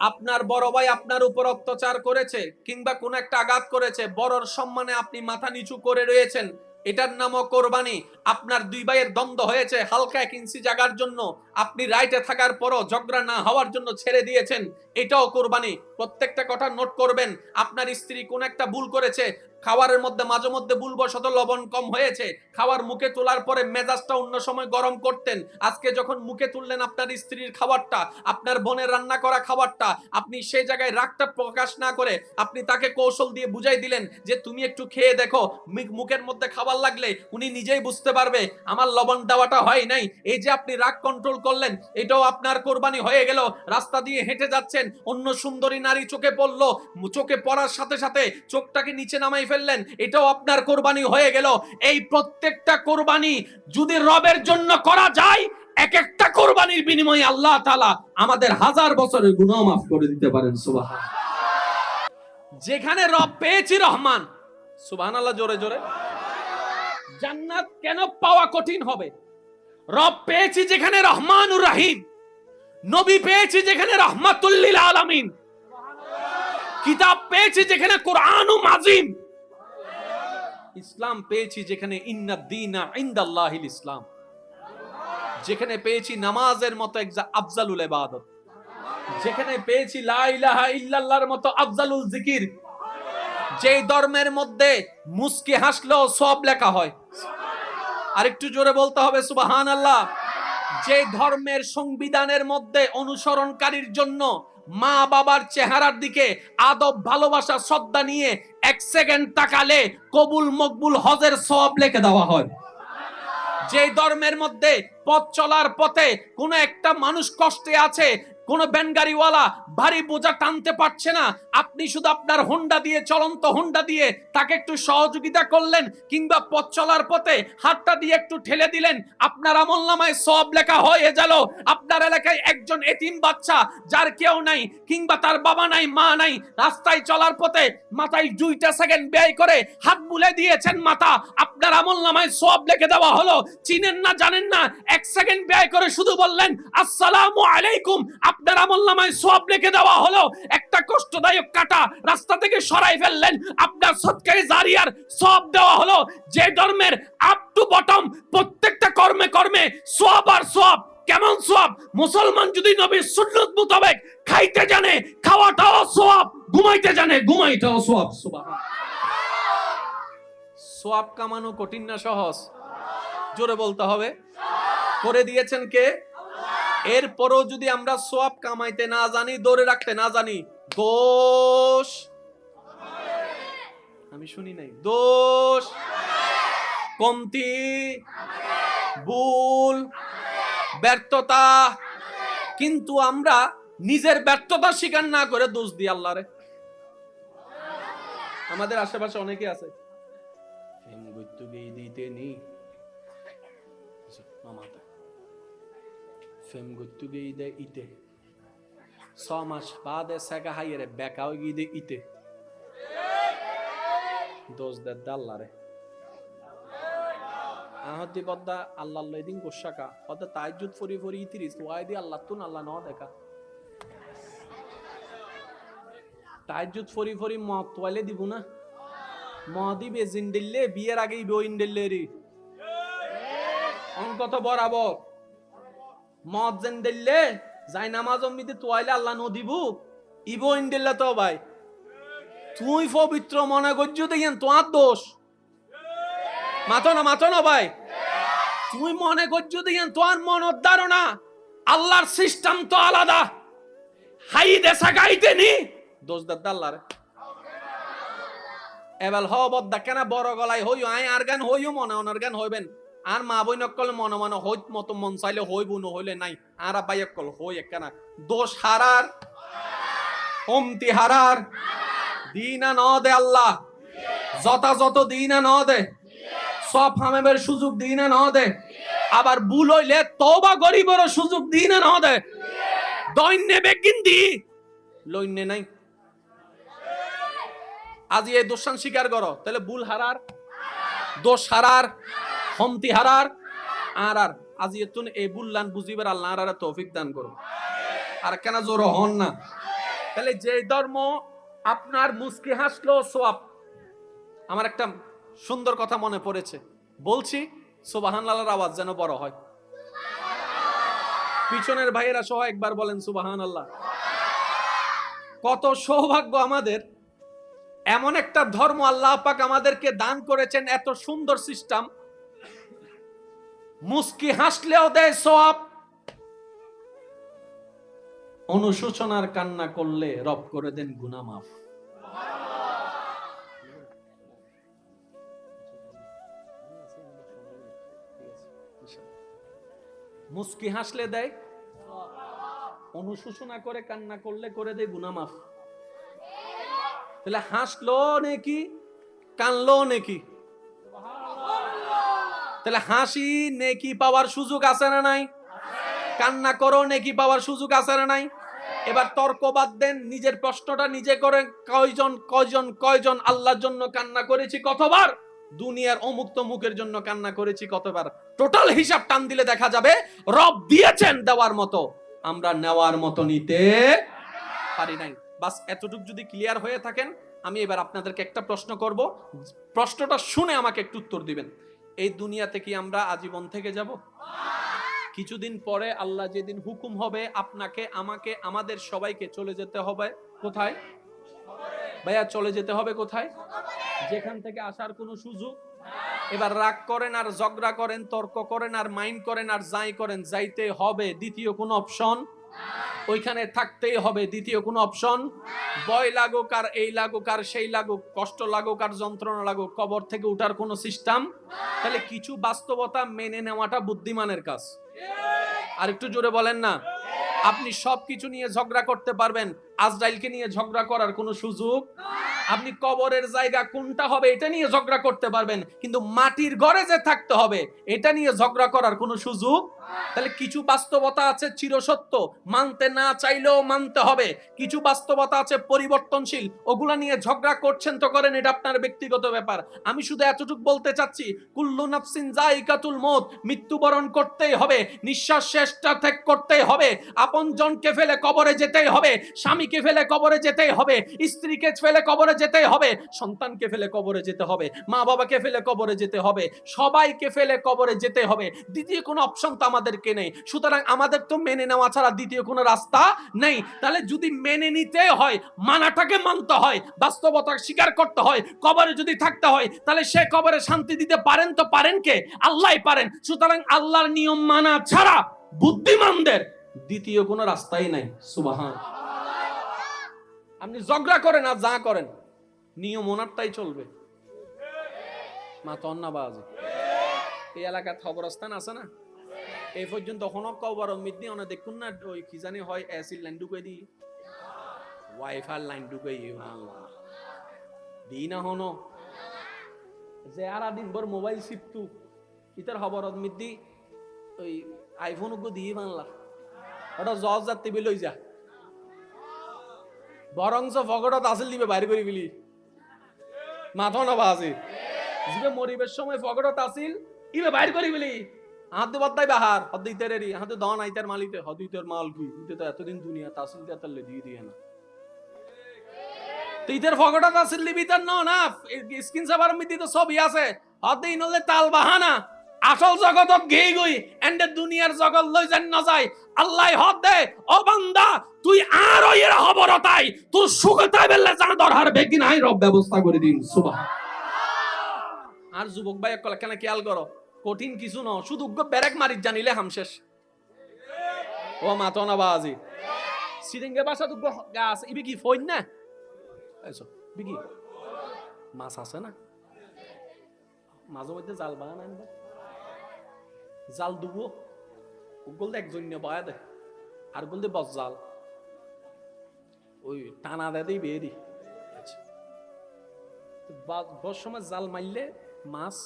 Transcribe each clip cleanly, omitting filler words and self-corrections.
আপনার বড় ভাই আপনার উপর অত্যাচার করেছে কিংবা কোন একটা আঘাত করেছে, বড়র সম্মানে আপনি মাথা নিচু করে রয়েছেন, এটার নামও কোরবানি। আপনার দুই ভাইয়ের দ্বন্দ্ব হয়েছে হালকা 1 ইঞ্চি জায়গার জন্য, আপনি রাইটে থাকার পরও ঝগড়া না হওয়ার জন্য ছেড়ে দিয়েছেন, এটাও কোরবানি। প্রত্যেকটা কথা নোট করবেন। আপনার স্ত্রী কোন একটা ভুল করেছে, খাবারের মধ্যে মাঝে মধ্যে ভুলবশত লবণ কম হয়েছে, খাবার মুখে তোলার পরে মেজাজটা অন্য সময় গরম করতেন, আজকে যখন মুখে তুললেন আপনার স্ত্রীর খাবারটা, আপনার বোনের রান্না করা খাবারটা, আপনি সেই জায়গায় রাগটা প্রকাশ না করে আপনি তাকে কৌশল দিয়ে বুঝাই দিলেন যে তুমি একটু খেয়ে দেখো, মুখের মধ্যে খাবার লাগলে উনি নিজেই বুঝতে পারবে আমার লবণ দেওয়াটা হয় নাই। এই যে আপনি রাগ কন্ট্রোল করলেন, এটাও আপনার কোরবানি হয়ে গেল। রাস্তা দিয়ে হেঁটে যাচ্ছেন, অন্য সুন্দরী নারী চোখে পড়লো, চোখে পড়ার সাথে সাথে চোখটাকে নিচে নামাই ফেললেন, এটাও আপনার কোরবানি হয়ে গেল। এই প্রত্যেকটা কোরবানি যদি রবের জন্য করা যায়, এক একটা কোরবানির বিনিময়ে আল্লাহ তাআলা আমাদের 1000 বছরের গুনাহ মাফ করে দিতে পারেন। সুবহানাল্লাহ। যেখানে রব পেয়েছি রহমান, সুবহানাল্লাহ জোরে জোরে। জান্নাত কেন পাওয়া কঠিন হবে? রব পেয়েছি যেখানে রহমানুর রহিম, নবী পেয়েছি যেখানে রাহমাতুল লিল আলামিন, কিতাব পেয়েছি যেখানে কোরআন মাজিম, ইসলাম পেয়েছি যেখানে ইন্নাদ দীনা ইনদাল্লাহিল ইসলাম, যেখানে পেয়েছি নামাজের মতো আফজালুল ইবাদত, যেখানে পেয়েছি লা ইলাহা ইল্লাল্লাহর মতো আফজালুল জিকির, যেই ধর্মের মধ্যে মুস্কি হাসলেও সওয়াব লেখা হয়। আরেকটু জোরে বলতে হবে সুবহানাল্লাহ। যে ধর্মের সংবিধানের মধ্যে অনুসরণকারীর জন্য মা বাবার চেহারার দিকে আদব ভালোবাসা শ্রদ্ধা নিয়ে 1 সেকেন্ড তাকালে কবুল মকবুল হজের সওয়াব লিখে দেওয়া হয়। যে ধর্মের মধ্যে পথ চলার পথে কোন একটা মানুষ কষ্টে আছে, কোন ব্যানগাড়িওয়ালা ভারী বোঝা টানতে পারছে না, আপনি শুধু আপনার হোন্ডা দিয়ে, চলন্ত হোন্ডা দিয়ে তাকে একটু সহযোগিতা করলেন, কিংবা পথ চলার পথে হাতটা দিয়ে একটু ঠেলে দিলেন, আপনার আমলনামায় সওয়াব লেখা হয়ে গেল। আপনার এলাকায় একজন এতিম বাচ্চা যার কেউ নাই, কিংবা তার বাবা নাই মা নাই, রাস্তায় চলার পথে মাথায় 2টা সেকেন্ড ব্যয় করে হাত বুলে দিয়েছেন মাথা, আপনার আমলনামায় সওয়াব লিখে দেওয়া হলো। চিনেন না জানেন না, 1 সেকেন্ড ব্যয় করে শুধু বললেন আসসালামু আলাইকুম, আপনার আমলনামায় সওয়াব লিখে দেওয়া হলো। একটা কষ্টদায়ক কাটা রাস্তা থেকে সরাই ফেললেন, আপনার সদকায়ে জারিয়ার সওয়াব দেওয়া হলো। যে ধর্মের আপ টু বটম প্রত্যেকটা কর্মে কর্মে সওয়াব আর সওয়াব। কেমন সওয়াব? মুসলমান যদি নবীর সুন্নাত মোতাবেক খাইতে জানে, খাওয়াটাও সওয়াব, ঘুমাইতে জানে, ঘুমাইটাও সওয়াব। সুবহানাল্লাহ। সওয়াব কামানো কঠিন না সহজ? জোরে বলতে হবে। করে দিয়েছেন কে? এরপরও যদি আমরা সওয়াব কামাইতে না জানি, ধরে রাখতে না জানি, দোষ, আমি শুনি নাই, দোষ, কমতি, ভুল, ব্যর্থতা, কিন্তু আমরা নিজের ব্যর্থতা স্বীকার না করে দোষ দিই আল্লাহরে। আমাদের আশেপাশে অনেকে আছে, ফেম গুত্তু গিয়ে দে ইতে 6 মাস বাদে সেকা হাইরে বেকাও গিয়ে দে ইতে দোষ দে আল্লাহরে। আহতি বদ্দা আল্লাহ দিন গোসাকা বদ্দা তাইজুদ ফরি ফরি ইতিরিস ওয়াই দি আল্লাহ তুন আল্লাহ ন দেখা তাইজুদ ফরি ফরি মত তোয়ালে দিব না, মদিবে জিন্দিল্লে বিয়ের আগেই বই ইন্দিল্লে রে অঙ্ক তো বরাবর। মদ জিন্দিল্লে যাই নামাজ অম্মিতে তোয়াইলে আল্লাহ ন দিব, ইবো ইন্দিল্লা তো ভাই তুই পবিত্র মনে করছো দেখেন তোমার দোষ। মাথো না ভাই, তুই মনে করছো দেখেন তোমার মনের ধারণা, আল্লাহর সিস্টেম তো আলাদা। হাই দেশা গাইতে নি দোষ দাদা আল্লাহরে। এবার হ বদ্দা কেন বড় গলায় হইও, আই আর গান হইও মনে অনার গান হইবেন, আর মা বই নকল মনে মনে হইত মতো মন চাইলে হইব ন হইলে নাই, আর আব্বাই কল হই একখানা। দোষ হারার, কমতি হারার দিনা ন দে আল্লাহ, যথাযথ দিনা ন দে, সব হামেবের সুযোগ দিনা ন দে, আবার ভুল হইলে তওবা গরিবের সুযোগ দিনা ন দে। দৈন্যে বেগিন দি লইন্যে নাই। আজ এই দোষান স্বীকার করো, তাহলে ভুল হারার, দোষ হারার, কমতি হারার আর আর আজ এতুন এই বুল্লান বুঝিবার আল্লাহ আর তৌফিক দান করো। আর কেন জোর হন না, তাহলে যে ধর্ম আপনার মুস্কি হাসলো সওয়াব। আমার একটা সুন্দর কথা মনে পড়েছে, বলছি, সুবহানাল্লাহর আওয়াজ যেন বড় হয়। পিছনের ভাইয়েরা সহ একবার বলেন সুবহানাল্লাহ। কত সৌভাগ্য আমাদের, এমন একটা ধর্ম আল্লাহ পাক আমাদেরকে দান করেছেন, এত সুন্দর সিস্টেম। মুস্কি হাসলেও দেয় সওয়াব, অনুশোচনার কান্না করলে রব করে দেন গুনাহ মাফ। মুস্কি হাসলে দেয়, অনুশোচনা করে কান্না করলে করে দেয় গুনাহ মাফ। তাহলে হাসলো নেকি, কানলো নেকি? তাহলে হাসি নেকি পাওয়ার সুযোগ আছে না নাই? কান্না করো নেকি পাওয়ার সুযোগ আছে না নাই? এবার তর্ক বাদ দেন, নিজের প্রশ্নটা নিজে করেন। কয়জন কয়জন কয়জন আল্লাহর জন্য কান্না করেছি কতবার? দুনিয়ার অমুক্ত মুখের জন্য কান্না করেছি কতবার? টোটাল হিসাব টান দিলে দেখা যাবে রব দিয়েছেন দেওয়ার মতো, আমরা নেওয়ার মতো নিতে পারি নাই। বাস এতটুকু যদি ক্লিয়ার হয়ে থাকেন, আমি এবার আপনাদেরকে একটা প্রশ্ন করব, প্রশ্নটা শুনে আমাকে একটু উত্তর দিবেন। এই দুনিয়াতে কি আমরা আজীবন থেকে যাব? কিছুদিন পরে আল্লাহ যেদিন হুকুম হবে, আপনাকে, আমাকে, আমাদের সবাইকে চলে যেতে হবে কোথায় ভাইয়া? চলে যেতে হবে কোথায়? যেখান থেকে আসার কোনো সুযোগ। এবার রাগ করেন আর ঝগড়া করেন, তর্ক করেন আর মাইন্ড করেন আর যাই করেন, যাইতে হবে, দ্বিতীয় কোনো অপশন। ওইখানে থাকতেই হবে, দ্বিতীয় কোনো অপশন। ভয় লাগুক আর এই লাগুক আর সেই লাগুক, কষ্ট লাগুক আর যন্ত্রণা লাগুক, কবর থেকে উঠার কোনো সিস্টেম। তাহলে কিছু বাস্তবতা মেনে নেওয়াটা বুদ্ধিমানের কাজ। আর একটু জোরে বলেন না। আপনি সবকিছু নিয়ে ঝগড়া করতে পারবেন, আজরাইলকে নিয়ে ঝগড়া করার কোনো সুযোগ। আপনি কবরের জায়গা কোনটা হবে এটা নিয়ে ঝগড়া করতে পারবেন, কিন্তু মাটির ঘরে যে থাকতে হবে এটা নিয়ে ঝগড়া করার কোনো সুযোগ। তাহলে কিছু বাস্তবতা আছে চিরসত্য, মানতে না চাইলেও মানতে হবে। কিছু বাস্তবতা আছে পরিবর্তনশীল, ওগুলা নিয়ে ঝগড়া করছেন তো করেন, এটা আপনার ব্যক্তিগত ব্যাপার। আমি শুধু এতটুকু বলতে চাচ্ছি, কুল্লু নাফসিন যায়িকাতুল মউত, মৃত্যুবরণ করতেই হবে, নিঃশ্বাস শেষটা ত্যাগ করতেই হবে, আপনজনকে ফেলে কবরে যেতেই হবে, স্বামীকে ফেলে কবরে যেতেই হবে, স্ত্রীকে ফেলে কবরে যেতেই হবে, সন্তানকে ফেলে কবরে যেতে হবে, মা বাবাকে ফেলে কবরে যেতে হবে, সবাইকে ফেলে কবরে যেতে হবে। দ্বিতীয় কোনো অপশন তো আমাদেরকে নেই। সুতরাং আমাদের তো মেনে নেওয়া ছাড়া দ্বিতীয় কোনো রাস্তা নেই। তাহলে যদি মেনে নিতে হয়, মানাটাকে মানতে হয়, বাস্তবতা স্বীকার করতে হয়, কবরে যদি থাকতে হয়, তাহলে সে কবরে শান্তি দিতে পারেন তো পারেন কে? আল্লাহই পারেন। সুতরাং আল্লাহর নিয়ম মানা ছাড়া বুদ্ধিমানদের দ্বিতীয় কোনো রাস্তাই নাই। সুবহান। আপনি ঝগড়া করেন আর যা করেন, নিয়ম ওনারটাই চলবে। মা তন্নাবাজি এই এলাকার খবরস্থান আছে না, এই পর্যন্ত কোনো কবর মিদনি অনে দেখুন না, ওই কি জানি হয় অ্যাসিড লাইন ঢুকে দি, ওয়াইফাই লাইন ঢুকে দি না হনো যে আর দিন ভর মোবাইল শিপতু ইতার খবর মিদি ওই আইফোন গো দিয়ে বাংলা ওটা জজ যাত্রী লই যা, বরংস ফগড়ত আসিল দিবে বাইরে করে বিলি মাথা না বাজে জিবে মরিবের সময় ফগড়ত আসিল ইবে বাইরে করে বিলি হাতে বদ্দাই বাহার হদ্দি তেরেরি হাতে দন আইতার মালিতে হদ্দি তের মাল কি ইতে তো এতদিন দুনিয়া তাসিল তে তালে দিয়ে দিয়ে না তিতের ফগড়ত আসিল দিবি তার না স্ক্রিন সাভার মিদি তো সবই আছে হদ্দি নলে তাল বাহানা আসল জগতত গেই গই এন্ড দুনিয়ার জগৎ লই যান না যায়। আল্লাহ হদ দে, ও বান্দা তুই আর এর খবরতাই তোর সুখতাই বেলে জানা দরহার বেকি নাই, রব ব্যবস্থা করে দিন। সুবহান। আর যুবক ভাই কল কেন খেয়াল করো, কঠিন কিছু না, শুধু ব্যারেক মারিত জানিলে হামশেষ। ও মাতো না বাজি সিরিঙ্গে বাসা তো গাছ ইবি কি ফইন না আইছো বিকি মাছ আছে না, মাঝে মধ্যে জাল বানান আনবা, জাল দুবো ওগুলো একজন বয়া দে আর গুল দে বস জাল ওই টানা দে দিই বেয়ে দি বস সময় জাল মারলে মাছ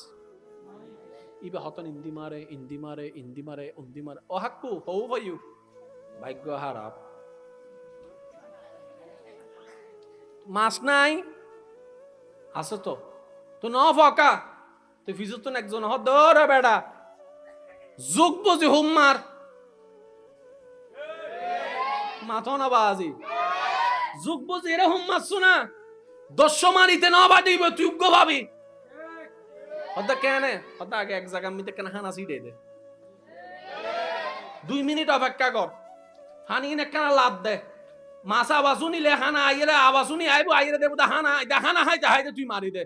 ইবে হতন ইন্দি মারে ইন্দি মারে ইন্দি মারে উন্দি মারে ও হাক্কু হৌ ভাইউ ভাগ্য হারাপ মাছ নাই আছে তো তো ন ফকা তুই ফিজুতন একজন হ দৌড়ে বেড়া যুগ বুঝি হুম্মার মাথো না বাজি যুগ বুঝ এরকম মারছো না, দস্য মারিতে না বাদিব তুই উগ্র ভাবি হতা কেন হতা আগে এক জায়গা মিতে কেন হানা সিটে দে 2 মিনিট অপেক্ষা কর, হানি নে কেন লাভ দে মাসা বাসুনি লে হানা আইরে আবাসুনি আইবো আইরে দেব হানা হানা হাইতে হাইতে তুই মারি দে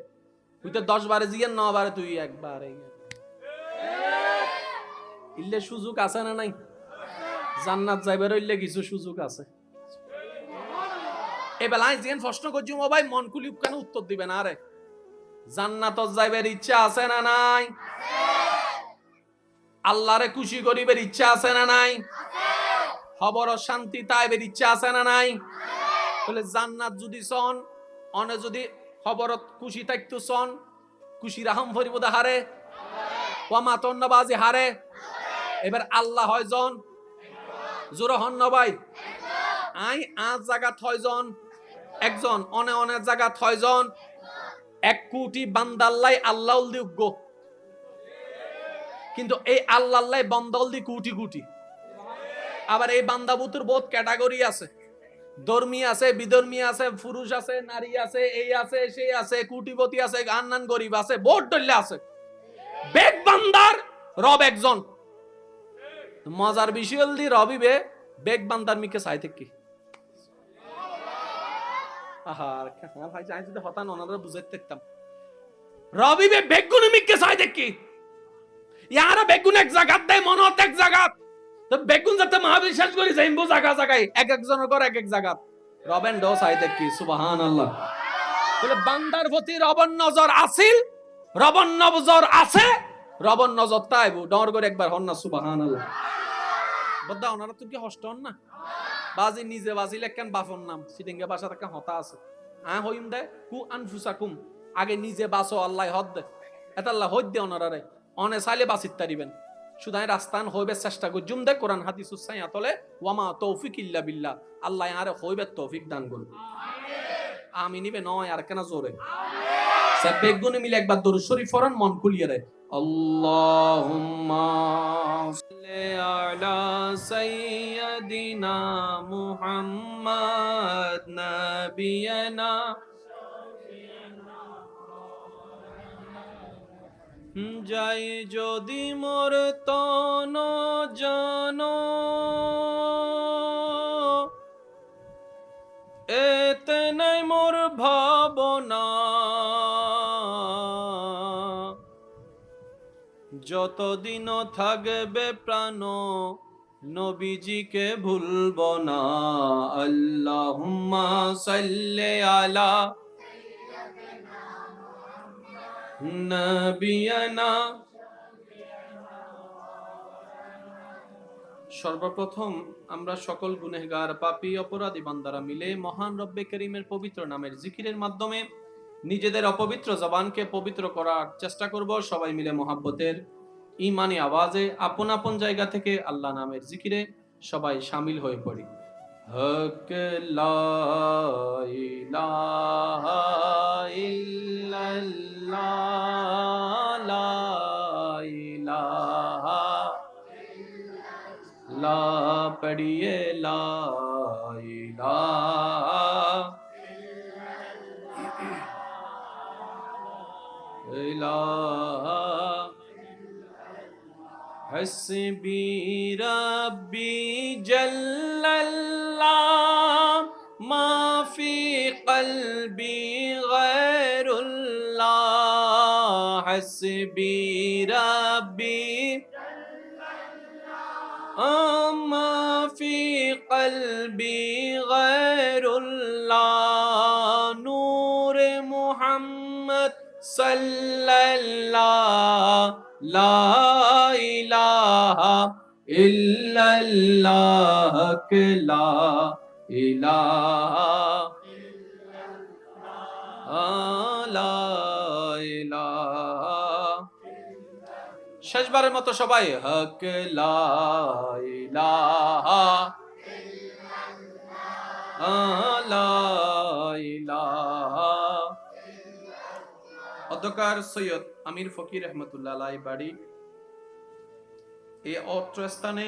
তুই তো 10 বারে জিয়েন 9 বারে তুই একবারে ইল্লে সুযোগ আছে না নাই? জান্নাত যাইবার হইলে কিছু সুযোগ আছে। এবেলায় যেন প্রশ্ন করছি ও ভাই মন খুলি কেন উত্তর দিবেন? আরে জান্নাত যাইবার ইচ্ছা আছে না নাই? আল্লাহরে খুশি করিবার ইচ্ছা আছে না নাই? খবর শান্তি তাইবার ইচ্ছা আছে না নাই? বলে জান্নাত যদি সন অনে যদি খবরত খুশি থাকতো সন, খুশি রাহম ফরিবদ হারে ওয়ামা তন্নবাজি হারে। এবার আল্লাহ হয় জন জোরা হন না ভাই, আই 8 জায়গা 6 জন একজন, অনে অনে জায়গা 6 জন, 1 কোটি বান্দাল্লাই আল্লাহ দি উগ্গ, কিন্তু এই আল্লাহ্লাই বন্দাল দি কোটি কোটি। আবার এই বান্দাবুতুর বহুত ক্যাটাগরি আছে, ধর্মী আছে, বিধর্মী আছে, পুরুষ আছে, নারী আছে, এই আছে সেই আছে, কোটিপতি আছে, গান্নান গরিব আছে, বহুত দল্লে আছে। বেগ বান্দার রব একজন। মজার বিষয় হল দি রবিবে বেগ বান্দার মিকে চাই থেকে আহার ভাই চাই যদি হতান ওনারা বুঝাইতে থাকতাম রবিবে বেগুন মিকে চাই দেখি ইয়ারা বেগুন এক জায়গাত দেয় মনত এক জায়গাত, তো বেগুন যাতে মহাবিশ্বাস করি যাইবো জায়গা জায়গায় এক একজনের ঘর এক এক জায়গাত রবেন ডো চাই দেখি সুবহানাল্লাহ। বলে বান্দার প্রতি রবন নজর আসিল, রবন নজর আছে, রবন নজর তাইবো ডর করে একবার হন না সুবহানাল্লাহ। বদ্দা ওনারা তো কি হষ্ট হন না বাজি নিজে বাজি লেখেন বাফর নাম সিটিংগে বাসা থেকে হতা আছে হইম দে কু আনফুসাকুম, আগে নিজে বাসো আল্লাহ হদ দে এটা আল্লাহ হদ দে ওনারে অনে চাইলে বাসিত তারিবেন শুধাই রাস্তান হইবে চেষ্টা করজুম দে কোরআন হাদিস উসাই আতলে ওয়ামা তৌফিক ইল্লা বিল্লাহ, আল্লাহ আরে হইবে তৌফিক দান করুন। আমি নিবে নয় আর কেন জোরে সব বেগুনে মিলে একবার দরুদ শরীফ পড়েন মন খুলিয়ে রে। আল্লাহুম্মা সাল্লি আলা সাইয়্যিদিনা মুহাম্মাদ নাবিয়ানা যাই যদি মোর তন জানো এতে নাই মোর ভাবনা, যতদিন থাকবে প্রাণ নবীজিকে ভুলব না। আল্লাহুম্মা সাল্লি আলা নবিয়ানা। সর্বপ্রথম আমরা সকল গুনাহগার পাপী অপরাধী বান্দারা মিলে মহান রব্বে করিমের পবিত্র নামের জিকিরের মাধ্যমে নিজেদের অপবিত্র জবানকে পবিত্র করার চেষ্টা করব। সবাই মিলে মহাব্বতের ঈমানি আওয়াজে আপন আপন জায়গা থেকে আল্লাহ নামের জিকিরে সবাই শামিল হয়ে পড়ি। হক লা ইলাহা ইল্লাল্লাহ লা ইলাহা লা পড়িয়ে লা ইলাহা ইলাহা হাসবি রাব্বি জাল্লাল্লাহ মা ফি কলবি গায়রুল্লাহ। হাসবি রাব্বি মা ফি কলবি গায়রুল্লাহ। নূর মুহাম্মদ সাল্লাল্লাহ লা ইলাহা ইল্লাল্লাহ লা ইলাহা লা ইলাহা। শেষবারের মতো সবাই হক লা ইলাহা লা ইলাহা। অধ্যকার সৈয়দ আমির ফকির রহমতুল্লাহ আলাইহি বাড়ি এই অত্র স্থানে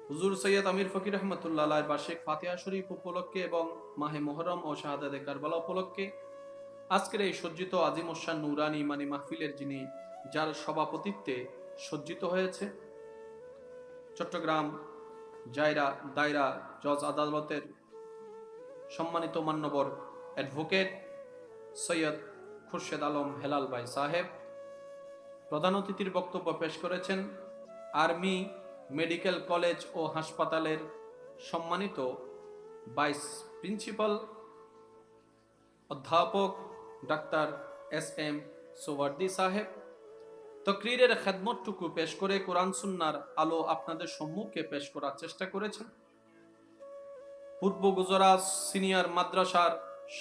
হুজুর সৈয়দ আমির ফকির রহমতুল্লাহ আলাইহির বার্ষিক ফাতিহা শরীফ উপলক্ষে এবং মাহে মুহররম ও শাহাদাতে কারবালা উপলক্ষে আজকের এই সজ্জিত আজিম ওসান নুরানি ইমানি মাহফিলের যার সভাপতিত্বে সজ্জিত হয়েছে চট্টগ্রাম দায়রা জজ আদালতের সম্মানিত মান্যবর অ্যাডভোকেট সৈয়দ খুরশেদ আলম হেলাল ভাই সাহেব। প্রধান অতিথির বক্তব্য পেশ করেছেন আর্মি মেডিকেল কলেজ ও হাসপাতালের সম্মানিত ভাইস প্রিন্সিপাল অধ্যাপক ডাক্তার SM সোয়ার্দি সাহেব। তকরিরের খেদমতটুকু পেশ করে কোরআন সুন্নাহর আলো আপনাদের সম্মুখে পেশ করার চেষ্টা করেছেন পূর্ব গুজরাট সিনিয়র মাদ্রাসার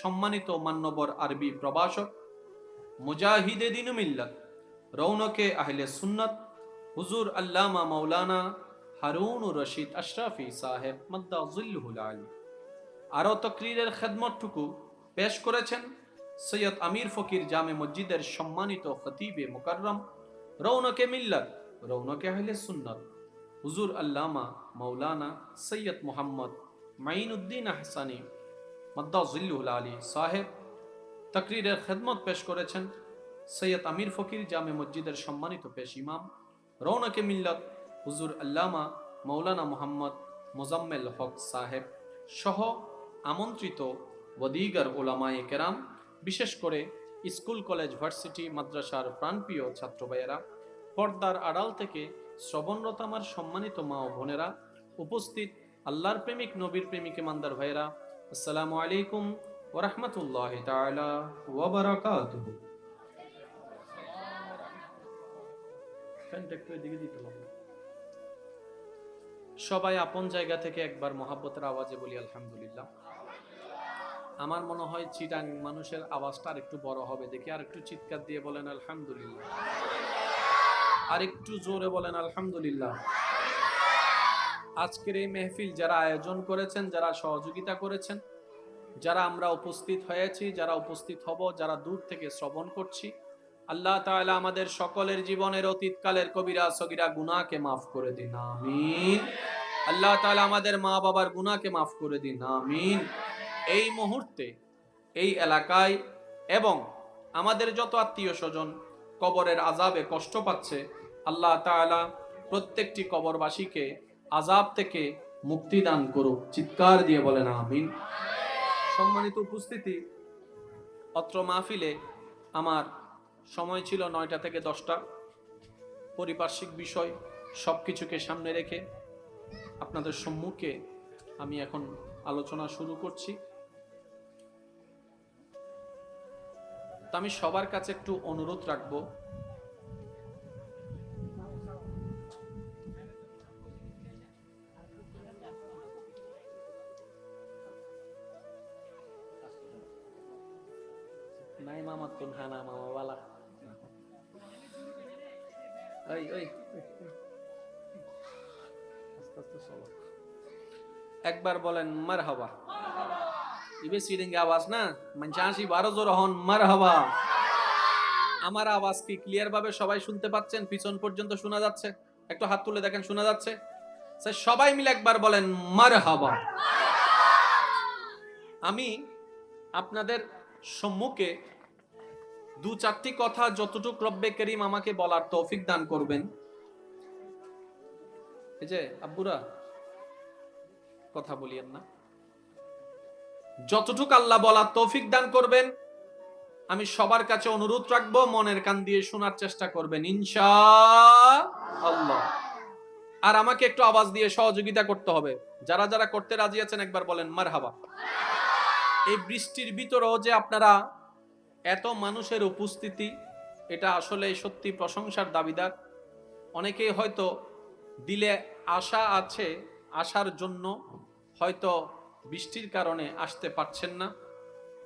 সম্মানিত মান্যবর আরবি প্রভাষক মুজাহিদে দ্বীন মিল্লাত রৌনকে আহলে সুন্নাত হুজুর আল্লামা মাওলানা হারুন রশিদ আশরাফি সাহেব মাদ্দাজিল্লুহুল আলী। আরো তকরিরের খেদমতটুকু পেশ করেছেন সৈয়দ আমির ফকির জামে মসজিদের সম্মানিত খতিবে মুকাররম রৌনকে মিল্লাত রৌনকে আহলে সুন্নাত হুজুর আল্লামা মাওলানা সৈয়দ মোহাম্মদ মাইনুদ্দিন আহসানী মাদ্দাজিল্লুহুল আলী সাহেব। তকরিরের খেদমত পেশ করেছেন সৈয়দ আমির ফকির জামে মসজিদের সম্মানিত পেশ ইমাম রৌনকে মিল্লাত হুজুর আল্লামা মাওলানা মোহাম্মদ মোজাম্মেল হক সাহেব সহ আমন্ত্রিত ওয়াদিগার ওলামায়ে কেরাম, বিশেষ করে স্কুল কলেজ ভার্সিটি মাদ্রাসার প্রাণপ্রিয় ছাত্র ভাইয়েরা, পর্দার আড়াল থেকে শ্রবণরত আমার সম্মানিত মা ও বোনেরা, উপস্থিত আল্লাহর প্রেমিক নবীর প্রেমিক ইমানদার ভাইয়েরা, আসসালামু আলাইকুম ওয়া রাহমাতুল্লাহি তাআলা ওয়া বারাকাতুহু। সবাই আপন জায়গা থেকে একবার মহাব্বতের আওয়াজে বলি আলহামদুলিল্লাহ। আমার মনে হয় চিটাং মানুষের আওয়াজটা আর একটু বড় হবে, দেখি আর একটু চিৎকার দিয়ে বলেন আলহামদুলিল্লাহ, আর একটু জোরে বলেন আলহামদুলিল্লাহ। আজকের এই মেহফিল যারা আয়োজন করেছেন, যারা সহযোগিতা করেছেন, যারা আমরা উপস্থিত হয়েছি, যারা উপস্থিত হব, যারা দূর থেকে শ্রবণ করছি, আল্লাহ তাআলা আমাদের সকলের জীবনের অতীতকালের কবিরা সগীরা গুনাহকে মাফ করে দিন, আমিন। আল্লাহ তাআলা আমাদের মা বাবার গুনাহকে মাফ করে দিন, আমিন। এই মুহূর্তে এই এলাকায় এবং আমাদের যত আত্মীয় স্বজন কবরের আযাবে কষ্ট পাচ্ছে, আল্লাহ তাআলা প্রত্যেকটি কবরবাসীকে আযাব থেকে মুক্তি দান করুক, চিৎকার দিয়ে বলেন আমিন। সম্মানিত উপস্থিতি, অত্র মাহফিলে আমার সময় ছিল 9টা থেকে 10টা। পারিপার্শ্বিক বিষয় সবকিছুকে সামনে রেখে আপনাদের সম্মুখে আমি এখন আলোচনা শুরু করছি। তো আমি সবার কাছে একটু অনুরোধ রাখবো, নাই মামা কোন হানা মামা বালা একবার বলেন মারহাবা। ইবে সিডিং আওয়াজ না মানে 12 জোর হন মারহাবা। আমার আওয়াজ কি ক্লিয়ার ভাবে সবাই শুনতে পাচ্ছেন? পিছন পর্যন্ত শোনা যাচ্ছে? একটু হাত তুলে দেখেন শোনা যাচ্ছে? সবাই মিলে একবার বলেন মারহাবা। আমি আপনাদের সম্মুখে 2-4টি কথা যতটুকু রব্বে করিম আমাকে বলার তৌফিক দান করবেন, এই যে আব্বুরা কথা বলিয়েন না, যতটুকু আল্লাহ বলার তৌফিক দান করবেন আমি সবার কাছে অনুরোধ রাখবো মনের কান দিয়ে শোনার চেষ্টা করবেন ইনশাআল্লাহ। আর আমাকে একটু আওয়াজ দিয়ে সহযোগিতা করতে হবে। যারা যারা করতে রাজি আছেন একবার বলেন মারহাবা। এই বৃষ্টির ভিতরেও যে আপনারা এত মানুষের উপস্থিতি, এটা আসলে সত্যি প্রশংসার দাবিদার। অনেকেই হয়তো দিলে আশা আছে, আসার জন্য হয়তো বৃষ্টির কারণে আসতে পারছেন না।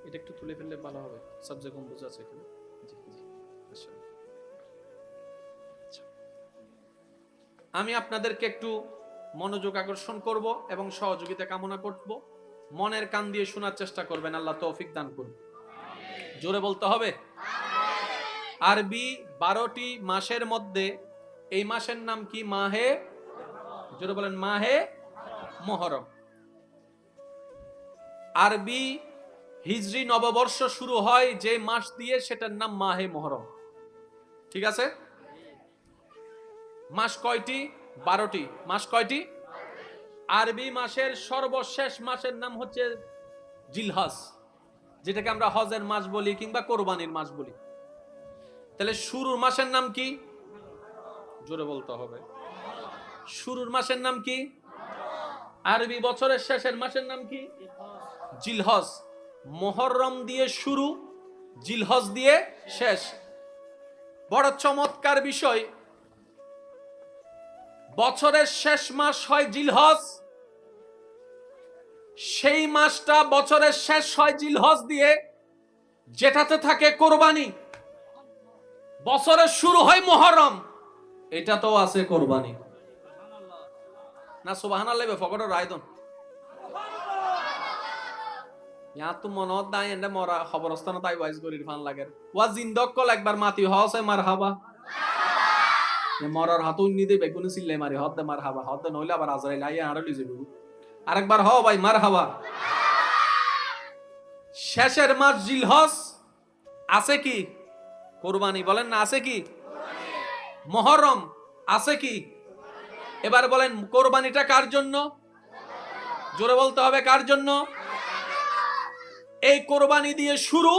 এটা একটু তুলে ফেললে ভালো হবে, সাবজেক্ট কম বুঝা আছে এখানে। আমি আপনাদেরকে একটু মনোযোগ আকর্ষণ করব এবং সহযোগিতা কামনা করব। মনের কান দিয়ে শোনার চেষ্টা করবেন, আল্লাহ তৌফিক দান করুন। জোরে বলতে হবে। আরবি 12টি মাসের মধ্যে এই মাসের নাম কি? মাহে জোরে বলেন মাহে মুহররম। আরবি হিজরি নববর্ষ শুরু হয় যে মাস দিয়ে, সেটার নাম মাহে মুহররম। ঠিক আছে? মাস কয়টি? 12টি। মাস কয়টি? আরবি মাসের সর্বশেষ মাসের নাম হচ্ছে জিলহজ, যেটাকে আমরা হজের মাস বলি কিংবা কোরবানির মাস বলি। তাহলে শুরুর মাসের নাম কি? জোরে বলতে হবে। শুরুর মাসের নাম কি? আরবি বছরের শেষের মাসের নাম কি? জিলহজ। মুহররম দিয়ে শুরু, জিলহজ দিয়ে শেষ। বড় চমৎকার বিষয়, বছরের শেষ মাস হয় জিলহজ, সেই মাসটা বছরের শেষ হয় জিলহজ দিয়ে, যেটাতে থাকে কোরবানি। বছরের শুরু হয় মুহররম, এটাতেও আছে কোরবানি। না সুবহানাল্লাহ ফকর রায়দন ইয়া তো মনত নাই এন্ড মরা খবরস্থান তাই ওয়াইজ করির ফান লাগে ওয়া জিন্দক কল একবার মাতি হসে মারহাবা মরার হাত উন্নি দে বেগুনি সিল্লে মারি হদ্দে মারহাবা হদ্দে নইলে আবার আজরাইল আইয়া আরলি যাবে আরেকবার হ ভাই মারহাবা। শেষের মাস জিলহজ, আছে কি? কোরবানি। বলেন না আছে কি? মুহররম, আছে কি? এবার বলেন কোরবানিটা কার জন্য? জোরে বলতে হবে কার জন্য? এই কোরবানি দিয়ে শুরু,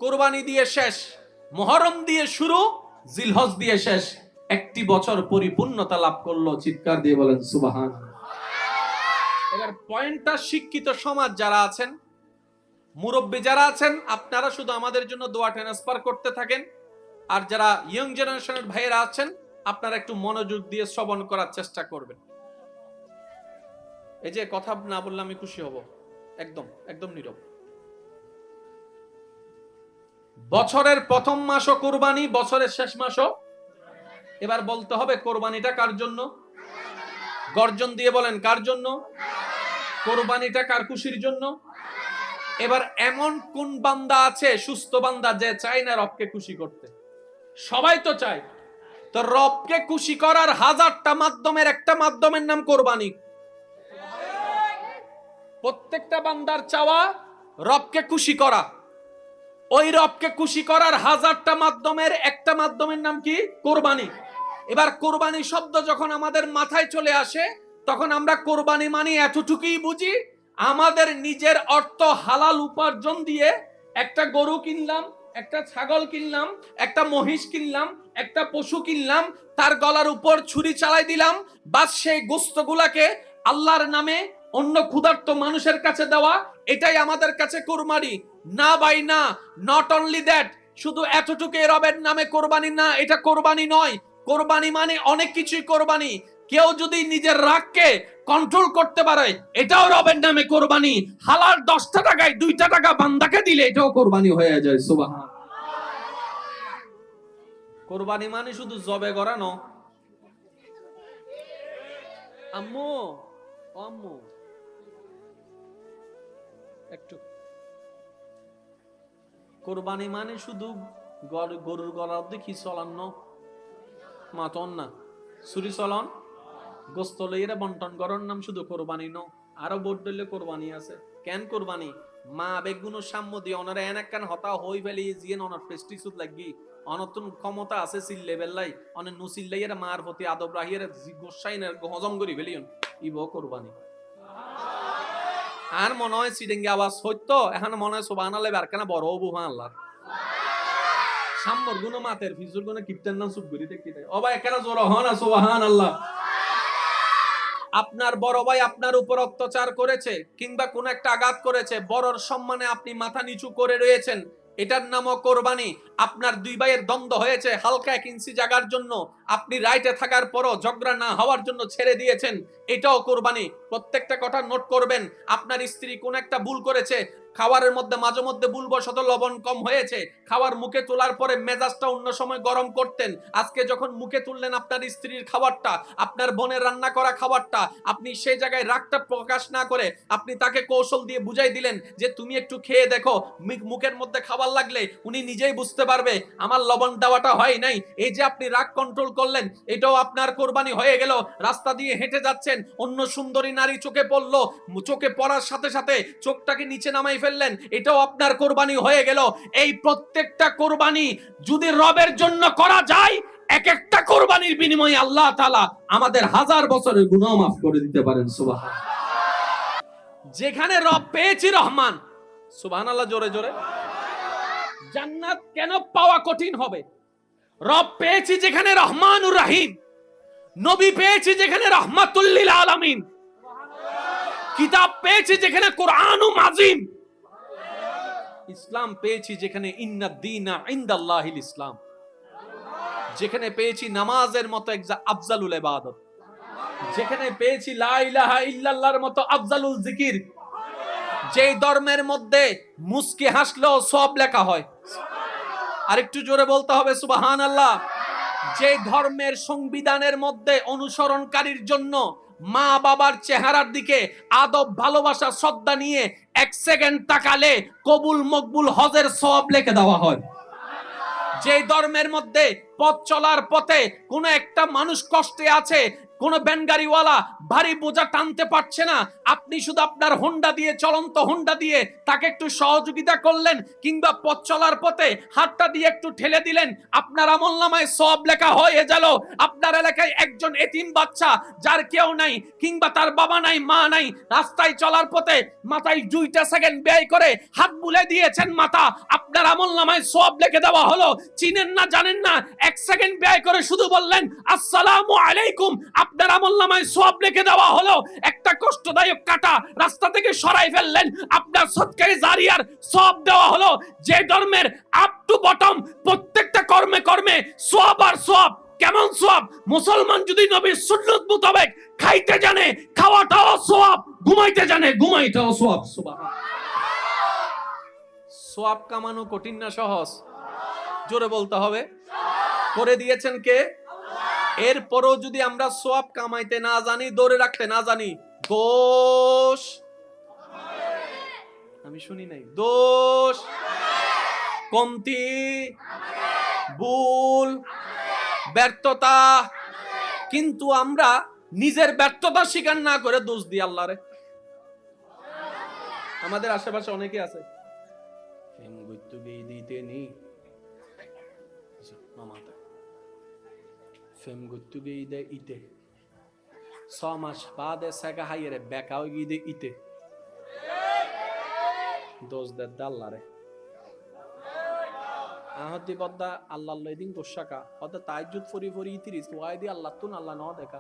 কোরবানি দিয়ে শেষ। মুহররম দিয়ে শুরু, জিলহজ দিয়ে শেষ। একটি বছর পরিপূর্ণতা লাভ করলো। চিৎকার দিয়ে বলেন সুবহানাল্লাহ। এবার পয়েন্টটা, শিক্ষিত সমাজ যারা আছেন, মুরব্বী যারা আছেন, আপনারা শুধু আমাদের জন্য দোয়া ট্রান্সফার করতে থাকেন। আর যারা ইয়ং জেনারেশনের ভাইয়েরা আছেন, আপনারা একটু মনোযোগ দিয়ে শ্রবণ করার চেষ্টা করবেন। এই যে কথা না বললে আমি খুশি হব। একদম একদম নীরব। বছরের প্রথম মাসও কোরবানি, বছরের শেষ মাসও। এবার বলতে হবে কোরবানিটা কার জন্য? গর্জন দিয়ে বলেন কার জন্য? কোরবানিটা কার খুশির জন্য? এবার এমন কোন বান্দা আছে, সুস্থ বান্দা, যে চায় না রবকে খুশি করতে? সবাই তো চায়। তো রবকে খুশি করার হাজারটা মাধ্যমের একটা মাধ্যমের নাম কোরবানি। প্রত্যেকটা বান্দার চাওয়া রবকে খুশি করা। ওই রবকে খুশি করার হাজারটা মাধ্যমের একটা মাধ্যমের নাম কি? কোরবানি। এবার কোরবানি শব্দ যখন আমাদের মাথায় চলে আসে, তখন আমরা কোরবানি মানে এতটুকুই বুঝি, আমাদের নিজের অর্থ হালাল উপার্জন দিয়ে একটা গরু কিনলাম, একটা ছাগল কিনলাম, একটা মহিষ কিনলাম, একটা পশু কিনলাম, তার গলার উপর ছুরি চালাই দিলাম, বাস সেই গোশতগুলাকে আল্লাহর নামে অন্য ক্ষুধার্ত মানুষের কাছে দেওয়া, এটাই আমাদের কাছে কোরবানি। না ভাই না, নট অনলি দ্যাট, শুধু এতটুকু রবের নামে কোরবানি না, এটা কোরবানি নয়। কোরবানি মানে অনেক কিছুই কোরবানি। কেউ যদি নিজের রাগকে কন্ট্রোল করতে পারে, এটাও রবের নামে কোরবানি। হালাল 10টা টাকায় 2টা টাকা বান্দাকে দিলে এটাও কোরবানি হয়ে যায়। সুবহান। কোরবানি মানে শুধু জবে করানো। আম্মু আম্মু একটু, কোরবানি মানে শুধু গরুর গলার দেখি চলান্ন মাতন না, ছুরি চলন গোস্ত লইয়েরা বন্টন করার নাম শুধু কোরবানি ন। আরো বোর্ড দিলে কোরবানি আছে। কেন কোরবানি? মা বেগুনো সাম্য দিয়ে অনারা এন একখান হতা হই ফেলি জিয়েন অনার প্রেস্টিজুত লাগি অনতন ক্ষমতা আছে চিল্লে বেল্লাই অনেক নুচিল্লাইয়ের মার প্রতি আদব রাহিয়ের গোসাইনের হজম করি ফেলিয়ন ইব কোরবানি। আর মনে হয় সিডেঙ্গি আওয়াজ হইতো, এখন মনে হয় সুবহানাল্লাহ বারকানা বড় বুহা আল্লাহ সাম্মর গুণ মাতের ফিজুর গুণ কিপ্টেন নাম সুপ গরি দেখতে ও ভাই একানা জোর হন না সুবহানাল্লাহ। আপনার বড় ভাই আপনার উপর অত্যাচার করেছে কিংবা কোন একটা আঘাত করেছে, বড়র সম্মানে আপনি মাথা নিচু করে রয়েছেন, এটার নামও কোরবানি। আপনার দুই ভাইয়ের দ্বন্দ্ব হয়েছে হালকা 1 ইঞ্চি জায়গার জন্য, আপনি রাইটে থাকার পরও ঝগড়া না হওয়ার জন্য ছেড়ে দিয়েছেন, এটাও কোরবানি। প্রত্যেকটা কথা নোট করবেন। আপনার স্ত্রী কোন একটা ভুল করেছে, খাবারের মধ্যে মাঝে মধ্যে ভুলবশত লবণ কম হয়েছে, খাবার মুখে তোলার পরে মেজাজটা অন্য সময় গরম করতেন, আজকে যখন মুখে তুললেন আপনার স্ত্রীর খাবারটা, আপনার বোনের রান্না করা খাবারটা, আপনি সেই জায়গায় রাগটা প্রকাশ না করে আপনি তাকে কৌশল দিয়ে বুঝাই দিলেন যে তুমি একটু খেয়ে দেখো, মুখের মধ্যে খাবার লাগলে উনি নিজেই বুঝতে পারবে আমার লবণ দেওয়াটা হয় নাই। এই যে আপনি রাগ কন্ট্রোল করলেন, এটাও আপনার কোরবানি হয়ে গেল। রাস্তা দিয়ে হেঁটে যাচ্ছেন, অন্য সুন্দরী নারী চোখে পড়লো, চোখে পড়ার সাথে সাথে চোখটাকে নিচে নামাই ফেললেন, এটাও আপনার কোরবানি হয়ে গেল। এই প্রত্যেকটা কোরবানি যদি রবের জন্য করা যায়, এক একটা কোরবানির বিনিময়ে আল্লাহ তাআলা আমাদের 1000 বছরের গুনাহ মাফ করে দিতে পারেন। সুবহানাল্লাহ। যেখানে রব পেয়েছি রহমান, সুবহানাল্লাহ জোরে জোরে। জান্নাত কেন পাওয়া কঠিন হবে? রব পেয়েছি যেখানে রহমানুর রহিম, নবী পেয়েছি যেখানে রাহমাতুল লিল আলামিন, কিতাব পেয়েছি যেখানে কোরআনুম আযীম, ইসলাম পেয়েছি যেখানে ইন্নাদ-দীনা ইনদাল্লাহিল ইসলাম, যেখানে পেয়েছি নামাজের মতো আফজালুল ইবাদত, যেখানে পেয়েছি লা ইলাহা ইল্লাল্লাহর মতো আফজালুল জিকির, যেই ধর্মের মধ্যে মুস্কি হাসলেও সওয়াব লেখা হয়। আরেকটু জোরে বলতে হবে সুবহানাল্লাহ। যে ধর্মের সংবিধানের মধ্যে অনুসরণকারীর জন্য মা বাবার চেহারার দিকে আদব, ভালোবাসা, শ্রদ্ধা নিয়ে 1 সেকেন্ড তাকালে কবুল মকবুল হজের সওয়াব লিখে দেওয়া হয়। যে ধর্মের মধ্যে পথ চলার পথে কোন একটা মানুষ কষ্টে আছে, কোন ব্যানগাড়িওয়ালা ভারী বোঝা টানতে পারছে না, আপনি শুধু আপনার হোন্ডা দিয়ে, চলন্ত হোন্ডা দিয়ে তাকে একটু সহযোগিতা করলেন, কিংবা পথ চলার পথে হাতটা দিয়ে একটু ঠেলে দিলেন, আপনার আমলনামায় সওয়াব লেখা হয়ে গেল। আপনার এলাকায় একজন এতিম বাচ্চা যার কেউ নাই, কিংবা তার বাবা নাই, মা নাই, রাস্তায় চলার পথে মাথায় 2টা সেকেন্ড ব্যয় করে হাত বুলে দিয়েছেন মাথা, আপনার আমলনামায় সওয়াব লিখে দেওয়া হলো। চিনেন না, জানেন না, 1 সেকেন্ড ব্যয় করে শুধু বললেন আসসালামু আলাইকুম, আপনার আমলনামায় সওয়াব লিখে দেওয়া হলো। একটা কষ্টদায়ক কাটা রাস্তা থেকে সরাই ফেললেন, আপনার সদকায়ে জারিয়ার সওয়াব দেওয়া হলো। যে ধর্মের আপ টু বটম প্রত্যেকটা কর্মে কর্মে সওয়াব আর সওয়াব। কেমন সওয়াব? মুসলমান যদি নবীর সুন্নাত মোতাবেক খাইতে জানে, খাওয়াটাও সওয়াব, ঘুমাইতে জানে, ঘুমাইটাও সওয়াব। সুবহানাল্লাহ। সওয়াব কামানো কঠিন না সহজ? জোরে বলতে হবে। করে দিয়েছেন কে? এরপরও যদি আমরা সওয়াব কামাইতে না জানি, ধরে রাখতে না জানি, দোষ, আমি শুনি নাই, দোষ, কমতি, ভুল, ব্যর্থতা। কিন্তু আমরা নিজের ব্যর্থতা স্বীকার না করে দোষ দিই আল্লাহরে। আমাদের আশেপাশে অনেকে আছে, ফেম গুত্তুগে ইদে ইতে 6 মাস বাদে সাকা হাইরে বেকা হই গিয়ে ইতে দোষ দে আল্লাহরে। আহতি বদ্দা আল্লাহ দিন দোষাকা অদা তাইজুদ ফরি ফরি ইতিরিস ওয়াই দি আল্লাহ তুন আল্লাহ ন দেখা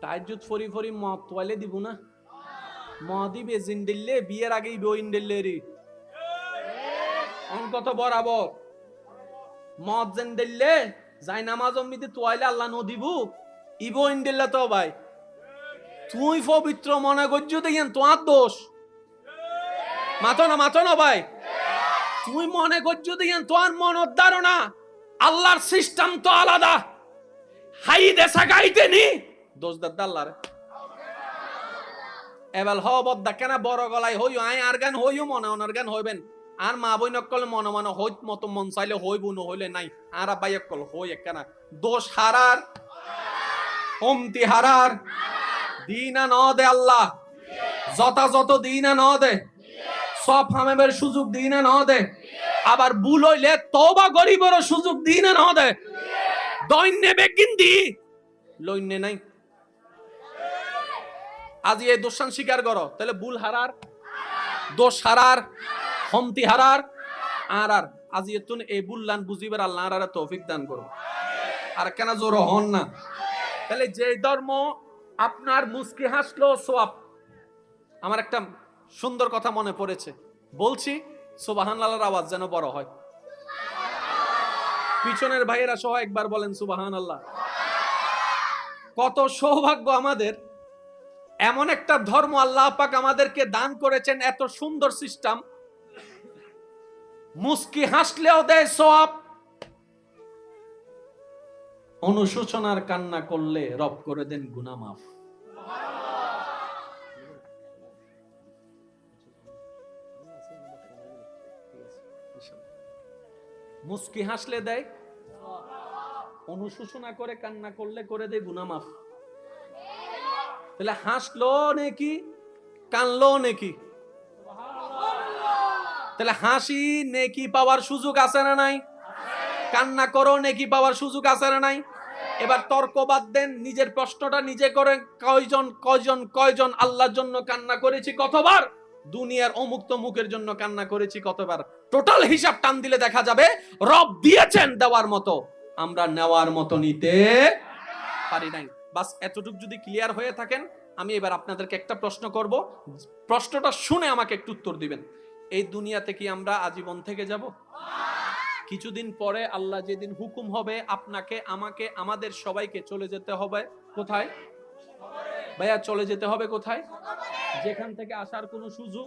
তাইজুদ ফরি ফরি মত তোয়ালে দিব না, মদিবে জিন্দিল্লে বিয়ের আগেই বইন দিল্লে রে অন কত বরাবর মদ জেন দিল্লে যাই নামাজ অমিতে তোয়াইলে আল্লাহ ন দিব ইবো ইন দিল্লা তো ভাই তুই পবিত্র মনে গজ্জু দেখেন তোমার দোষ মাতো না ভাই, তুই মনে গজ্জু দেখেন তোমার মন ধারণা, আল্লাহর সিস্টেম তো আলাদা। হাই দেশা গাইতে নি দোষ দাদা আল্লাহরে এবার হ বদ্দা কেন বড় গলায় হইও আই আর গান হইও মনে অনার গান হইবেন আর মা বই নকল মনে মনে হইত মতো মন চাইলে হইব ন হইলে নাই আর আব্বাই কল হই একখানা দোষ হারার কমতি হারার দিনা ন দে আল্লাহ, যথাযথ দিনা ন দে, সব হামেবের সুযোগ দিনা ন দে, আবার ভুল হইলে তওবা গরিবের সুযোগ দিনা ন দে, দৈন্যে বেগিন দি লইন্যে নাই। আজ এই দোষান স্বীকার করো, তাহলে ভুল হারার, দোষ হারার, কমতি হারার আর আর আজ এতুন এই বুল্লান বুঝিবার আল্লাহ আর তৌফিক দান করো। আর কেন জোর হন না? তাহলে যে ধর্ম আপনার মুস্কি হাসলো সওয়াব। আমার একটা সুন্দর কথা মনে পড়েছে, বলছি সুবহানাল্লাহর আওয়াজ যেন বড় হয়। পিছনের ভাইয়েরা সহ একবার বলেন সুবহানাল্লাহ। কত সৌভাগ্য আমাদের, এমন একটা ধর্ম আল্লাহ পাক আমাদেরকে দান করেছেন, এত সুন্দর সিস্টেম। মুস্কি হাসলেও দেয় সওয়াব, অনুশোচনার কান্না করলে রব করে দেন গুনাহ মাফ। মুস্কি হাসলে দেয়, অনুশোচনা করে কান্না করলে করে দেয় গুনাহ মাফ। তাহলে হাসলো নেকি, কানলো নেকি? তাহলে হাসি নেকি পাওয়ার সুযোগ আছে না নাই? কান্না করো নেকি পাওয়ার সুযোগ আছে না নাই? এবার তর্ক বাদ দেন, নিজের প্রশ্নটা নিজে করেন। কয়জন আল্লাহর জন্য কান্না করেছি কতবার? দুনিয়ার অমুক্ত মুখের জন্য কান্না করেছি কতবার? টোটাল হিসাব টান দিলে দেখা যাবে রব দিয়েছেন দেওয়ার মতো, আমরা নেওয়ার মতো নিতে পারি নাই। বাস এতটুকু যদি ক্লিয়ার হয়ে থাকেন, আমি এবার আপনাদেরকে একটা প্রশ্ন করব, প্রশ্নটা শুনে আমাকে একটু উত্তর দিবেন। এই দুনিয়াতে কি আমরা আজীবন থেকে যাব? কিছুদিন পরে আল্লাহ যেদিন হুকুম হবে আপনাকে, আমাকে, আমাদের সবাইকে চলে যেতে হবে কোথায়? ভাইয়া চলে যেতে হবে কোথায়? যেখান থেকে আসার কোনো সুযোগ।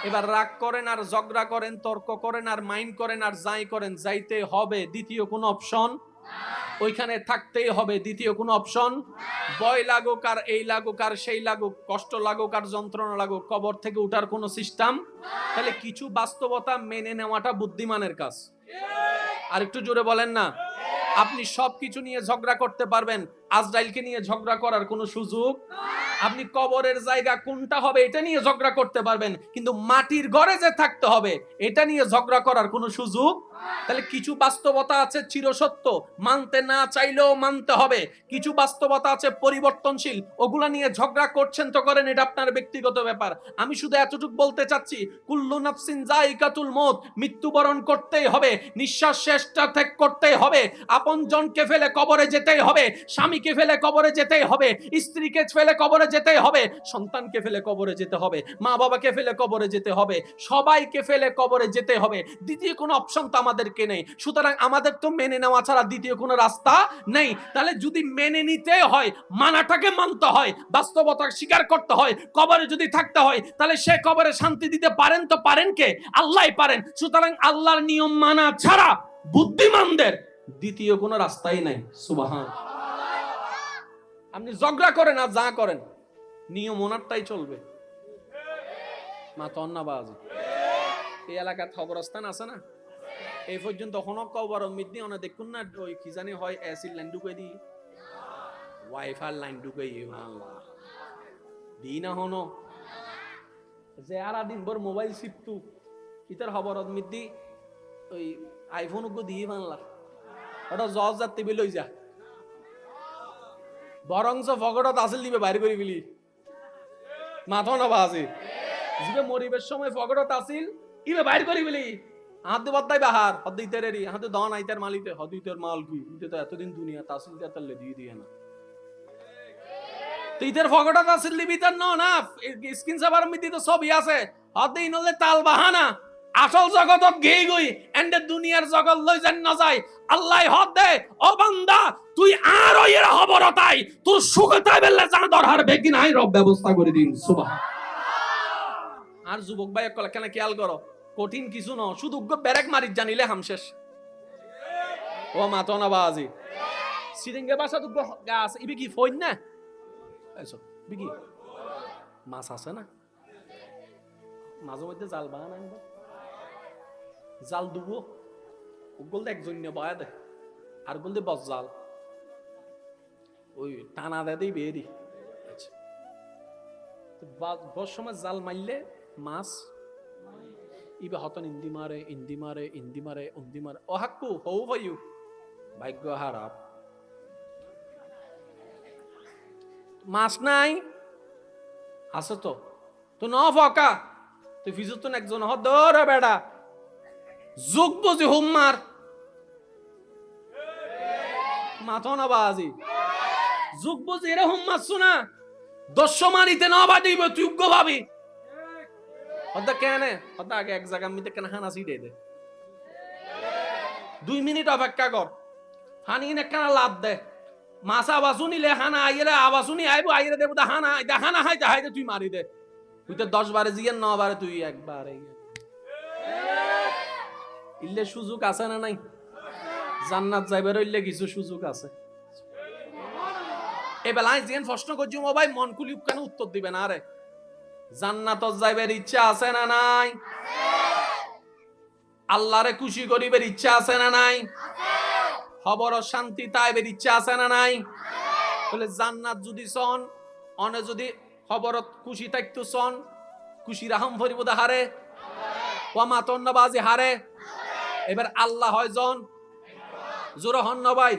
এবার রাগ করেন আর ঝগড়া করেন, তর্ক করেন আর মাইন্ড করেন আর যাই করেন, যাইতে হবে, দ্বিতীয় কোনো অপশন। ওইখানে থাকতেই হবে, দ্বিতীয় কোনো অপশন। ভয় লাগুক আর এই লাগুক আর সেই লাগুক, কষ্ট লাগুক আর যন্ত্রণা লাগুক, কবর থেকে উঠার কোনো সিস্টেম। তাহলে কিছু বাস্তবতা মেনে নেওয়াটা বুদ্ধিমানের কাজ। আর একটু জোরে বলেন না। আপনি সবকিছু নিয়ে ঝগড়া করতে পারবেন, আজরাইলকে নিয়ে ঝগড়া করার কোনো সুযোগ। আপনি কবরের জায়গা কোনটা হবে এটা নিয়ে ঝগড়া করতে পারবেন, কিন্তু মাটির ঘরে যে থাকতে হবে এটা নিয়ে ঝগড়া করার কোনো সুযোগ। তাহলে কিছু বাস্তবতা আছে চিরসত্য, মানতে না চাইলেও মানতে হবে। কিছু বাস্তবতা আছে পরিবর্তনশীল, ওগুলা নিয়ে ঝগড়া করছেন তো করেন, এটা আপনার ব্যক্তিগত ব্যাপার। আমি শুধু এতটুকু বলতে চাচ্ছি, কুল্লু নাফসিন যায়িকাতুল মউত, মৃত্যুবরণ করতেই হবে, নিঃশ্বাস শেষটা ত্যাগ করতেই হবে, আপনজনকে ফেলে কবরে যেতেই হবে, স্বামীকে ফেলে কবরে যেতেই হবে, স্ত্রীকে ফেলে কবরে যেতেই হবে, সন্তানকে ফেলে কবরে যেতে হবে, মা বাবাকে ফেলে কবরে যেতে হবে, সবাইকে ফেলে কবরে যেতে হবে। দ্বিতীয় কোনো অপশন তো আমাদেরকে নেই। সুতরাং আমাদের তো মেনে নেওয়া ছাড়া দ্বিতীয় কোনো রাস্তা নেই। তাহলে যদি মেনে নিতে হয়, মানাটাকে মানতে হয়, বাস্তবতা স্বীকার করতে হয়, কবরে যদি থাকতে হয়, তাহলে সে কবরে শান্তি দিতে পারেন তো পারেন কে? আল্লাহই পারেন। সুতরাং আল্লাহর নিয়ম মানা ছাড়া বুদ্ধিমানদের দ্বিতীয় কোনো রাস্তাই নাই। সুবহান। আপনি ঝগড়া করেন আর যা করেন, নিয়ম ওনারটাই চলবে। মাথা অন্যবাজি। এই এলাকার খবরস্থান আছে না, এই পর্যন্ত হন কবর মিদনি অনেক দেখুন না, ওই কি জানি হয় এসির লাইন ঢুকে দি, ওয়াইফাই লাইন ঢুকে আল্লাহ দি না হন যে আর দিন ভর মোবাইল শিপতু ইতার খবর মিদি ওই আইফোন গো দিয়ে বাংলা ওটা জজ যাতে লই যা, বরংস ফগড়ত আসল দিবে বাইরে করে বিলি। মাথা না বাজে জিবে মরিবের সময় ফগড়ত আসিল ইবে বাইরে করে বিলি। হাতে বদ্দাই বাহার হদ্দি তেরেরি হাতে দন আইতার মালিতে হদিতের মাল কি ইতে তো এতদিন দুনিয়া তাসিল তেতালে দিয়ে দিয়ে না তুইদের ফগড়ত আসিল দিবি তার না স্ক্রিন সাভার মিতি তো সবই আছে হদ্দি নলে তাল বাহানা। আসল জগতত গেই গই এন্ডে দুনিয়ার জগৎ লই যান না যায়। আল্লাহ হদ দে ও বান্দা তুই আর ওইর খবরতাই তোর সুখতাই বেলে যা দরহার বেগিন আই রব ব্যবস্থা করে দিন। সুবহান। আর যুবক ভাই কল কেন খেয়াল করো, কঠিন কিছু ন, শুধু ব্যারেক মারিত জানিলে হামশেষ। ও মাতো না বাজি সিরিঙ্গে বাসা তো গাছ ইবি কি ফইন না আইছো বিকি মাছ আছে না, মাঝে মধ্যে জাল বাহান আনবা, জাল দুবো ওগুল দেখ জন্য বয়া দে আর গুল দে বস জাল ওই টানা দে দেই বেরি। আচ্ছা বস সময় জাল মারলে মাছ ইবে হতন ইন্দি মারে ইন্দি মারে ইন্দি মারে উন্দি মারে ও হাক্কু হৌ ভাইউ ভাগ্য হারাপ মাছ নাই আছে তো তো ন ফকা তুই ফিজুতন একজন হ দৌড় বেড়া যুগ বুঝি হুম মার মাথো না বাজি যুগ বুঝি এরা হুম মারছো না দশ মারিতে ন বাদিব তুই উগ্র ভাবি হদ্দা কেনে হদ্দা আগে এক জায়গা মিতে কেন হানা সিটে দে 2 মিনিট অপেক্ষা কর হানি নে কেন লাভ দে মাছ আবাসু নিলে হানা আইরে আবাসু নি আইবো আইরে দেবো হানা হানা হাইতে হাইতে তুই মারি দে তুই তো 10 বারে জিগেন 9 বারে তুই একবার ইল্লে সুযোগ আছে না নাই? জান্নাত যাইবার হইলে কিছু সুযোগ আছে। এই বেলায় যেন প্রশ্ন করছি ও ভাই মন খুলি কেন উত্তর দিবেন? আরে জান্নাত যাইবার ইচ্ছা আছে না নাই? আল্লাহরে খুশি করিবার ইচ্ছা আছে না নাই? খবর শান্তি তাইবের ইচ্ছা আছে না নাই? বলে জান্নাত যদি সন অনে যদি খবরত খুশি থাকতো সন, খুশি রাহম ফরিবদা হারে ওয়ামা তন্নবাজি হারে। এবার আল্লাহ হয় জন জোরা হন নবাই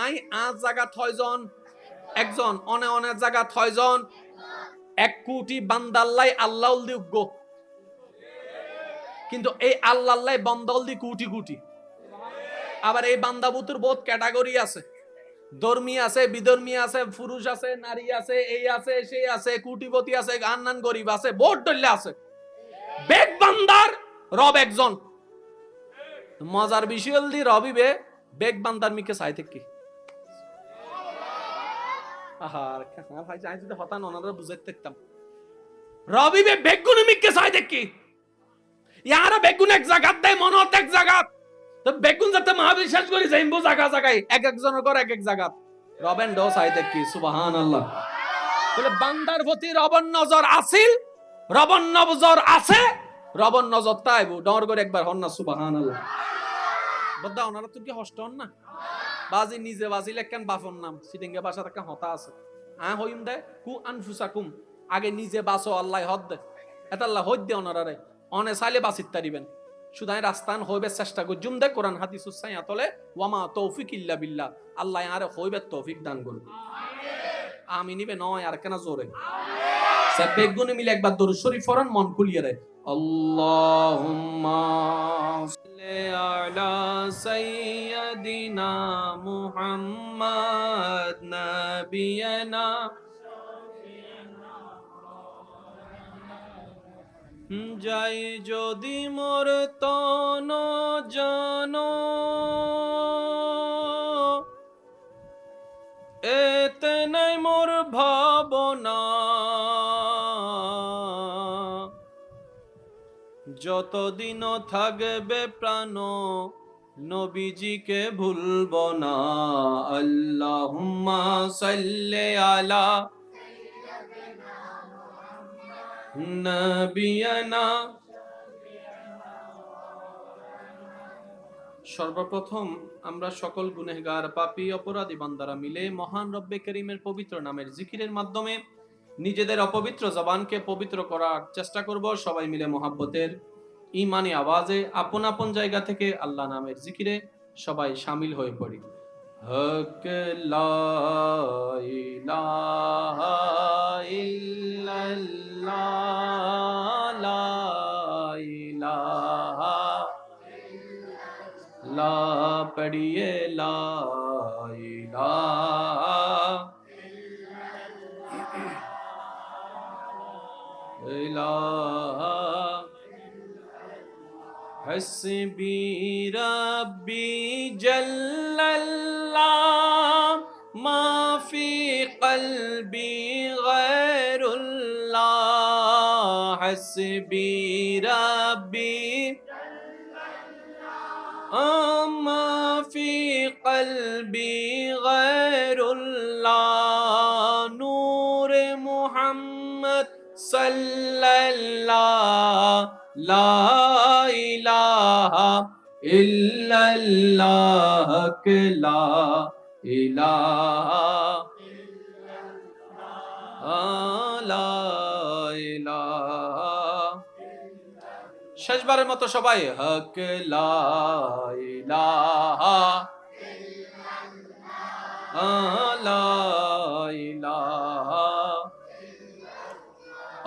আই আজ জায়গাত হয় জন একজন, অনে অনেক জায়গাত হয় জন। 1 কোটি বান্দাল্লাই আল্লাহ দি উগ্গ, কিন্তু এই আল্লাহ বন্দাল দি কোটি কোটি। আবার এই বান্দাবুতুর বহুত ক্যাটাগরি আছে, ধর্মী আছে, বিধর্মী আছে, পুরুষ আছে, নারী আছে, এই আছে সেই আছে, কোটিপতি আছে, গান্নান গরিব আছে, বহুত দল্লে আছে। বেগ বান্দার রব একজন। মজার বিষয় দি রবিবে বেগ বান্দার মিকে চাইতে কি আহার ভাই চাই যদি হতান ওনারা বুঝাইতে থাকতাম। রবিবে বেগুন মিকে চাইতে কি ইয়ারা বেগুন এক জায়গাত দেয় মনত এক জায়গাত, তো বেগুন যাতে মহাবিশ্বাস করি যাইবো জায়গা জায়গায় এক একজনের ঘর এক এক জায়গাত। রবেন ডো চাইতে কি সুবহানাল্লাহ। বলে বান্দার প্রতি রবন নজর আসিল, রবন নজর আছে, রবন নজর তাইবো ডর করে একবার হন না সুবহানাল্লাহ। বদ্দা ওনারা তো কি হষ্ট হন না বাজি নিজে বাজি লেখেন বাফর নাম সিটিংগে বাসা একটা হতা আছে হইম দে কু আনফুসাকুম, আগে নিজে বাসো আল্লাহ হদ দে এটা আল্লাহ হদ দে ওনারে অনে চাইলে বাসিত তারিবেন। সুদাই রাস্তান হইবে চেষ্টা করি জুম দে কোরআন হাদিস উসাইয়া তলে ওয়ামা তৌফিক ইল্লা বিল্লাহ, আল্লাহ আরে হইবে তৌফিক দান করুন। আমি নিবে নয় আর কেন জোরে সব বেগুনে মিলে একবার দরুদ শরীফ পড়ান মন খুলিয়ে রে। আল্লাহুম্মা সাল্লি আলা সাইয়্যিদিনা মুহাম্মাদ নাবিয়ানা যাই যদি মোর তন জানো এতে নাই মোর ভাবনা, যতদিন থাকবে প্রাণ নবীজিকে ভুলব না। আল্লাহুম্মা সাল্লি আলা নবিয়ানা। সর্বপ্রথম আমরা সকল গুনাহগার পাপী অপরাধী বান্দারা মিলে মহান রব্বে করিমের পবিত্র নামের জিকিরের মাধ্যমে নিজেদের অপবিত্র জবানকে পবিত্র করার চেষ্টা করব। সবাই মিলে মোহাব্বতের ঈমানি আওয়াজে আপন আপন জায়গা থেকে আল্লাহ নামের জিকিরে সবাই শামিল হয়ে পড়ি। হক লা ইলাহা ইল্লাল্লাহ লা ইলাহা লা পড়িয়ে লা ইলাহা ইলাহা হাসবি রাব্বি জাল্লাল্লাহ মা ফি কলবি গায়রুল্লাহ। হাসবি রাব্বি মা ফি কলবি গায়রুল্লাহ। নূর মুহাম্মদ সাল্লাল্লাহ লা ইলাহা ইল্লাল্লাহ লা ইলাহা লা ইলাহা। শেষবারের মতো সবাই হক লা ইলাহা লা ইলাহা।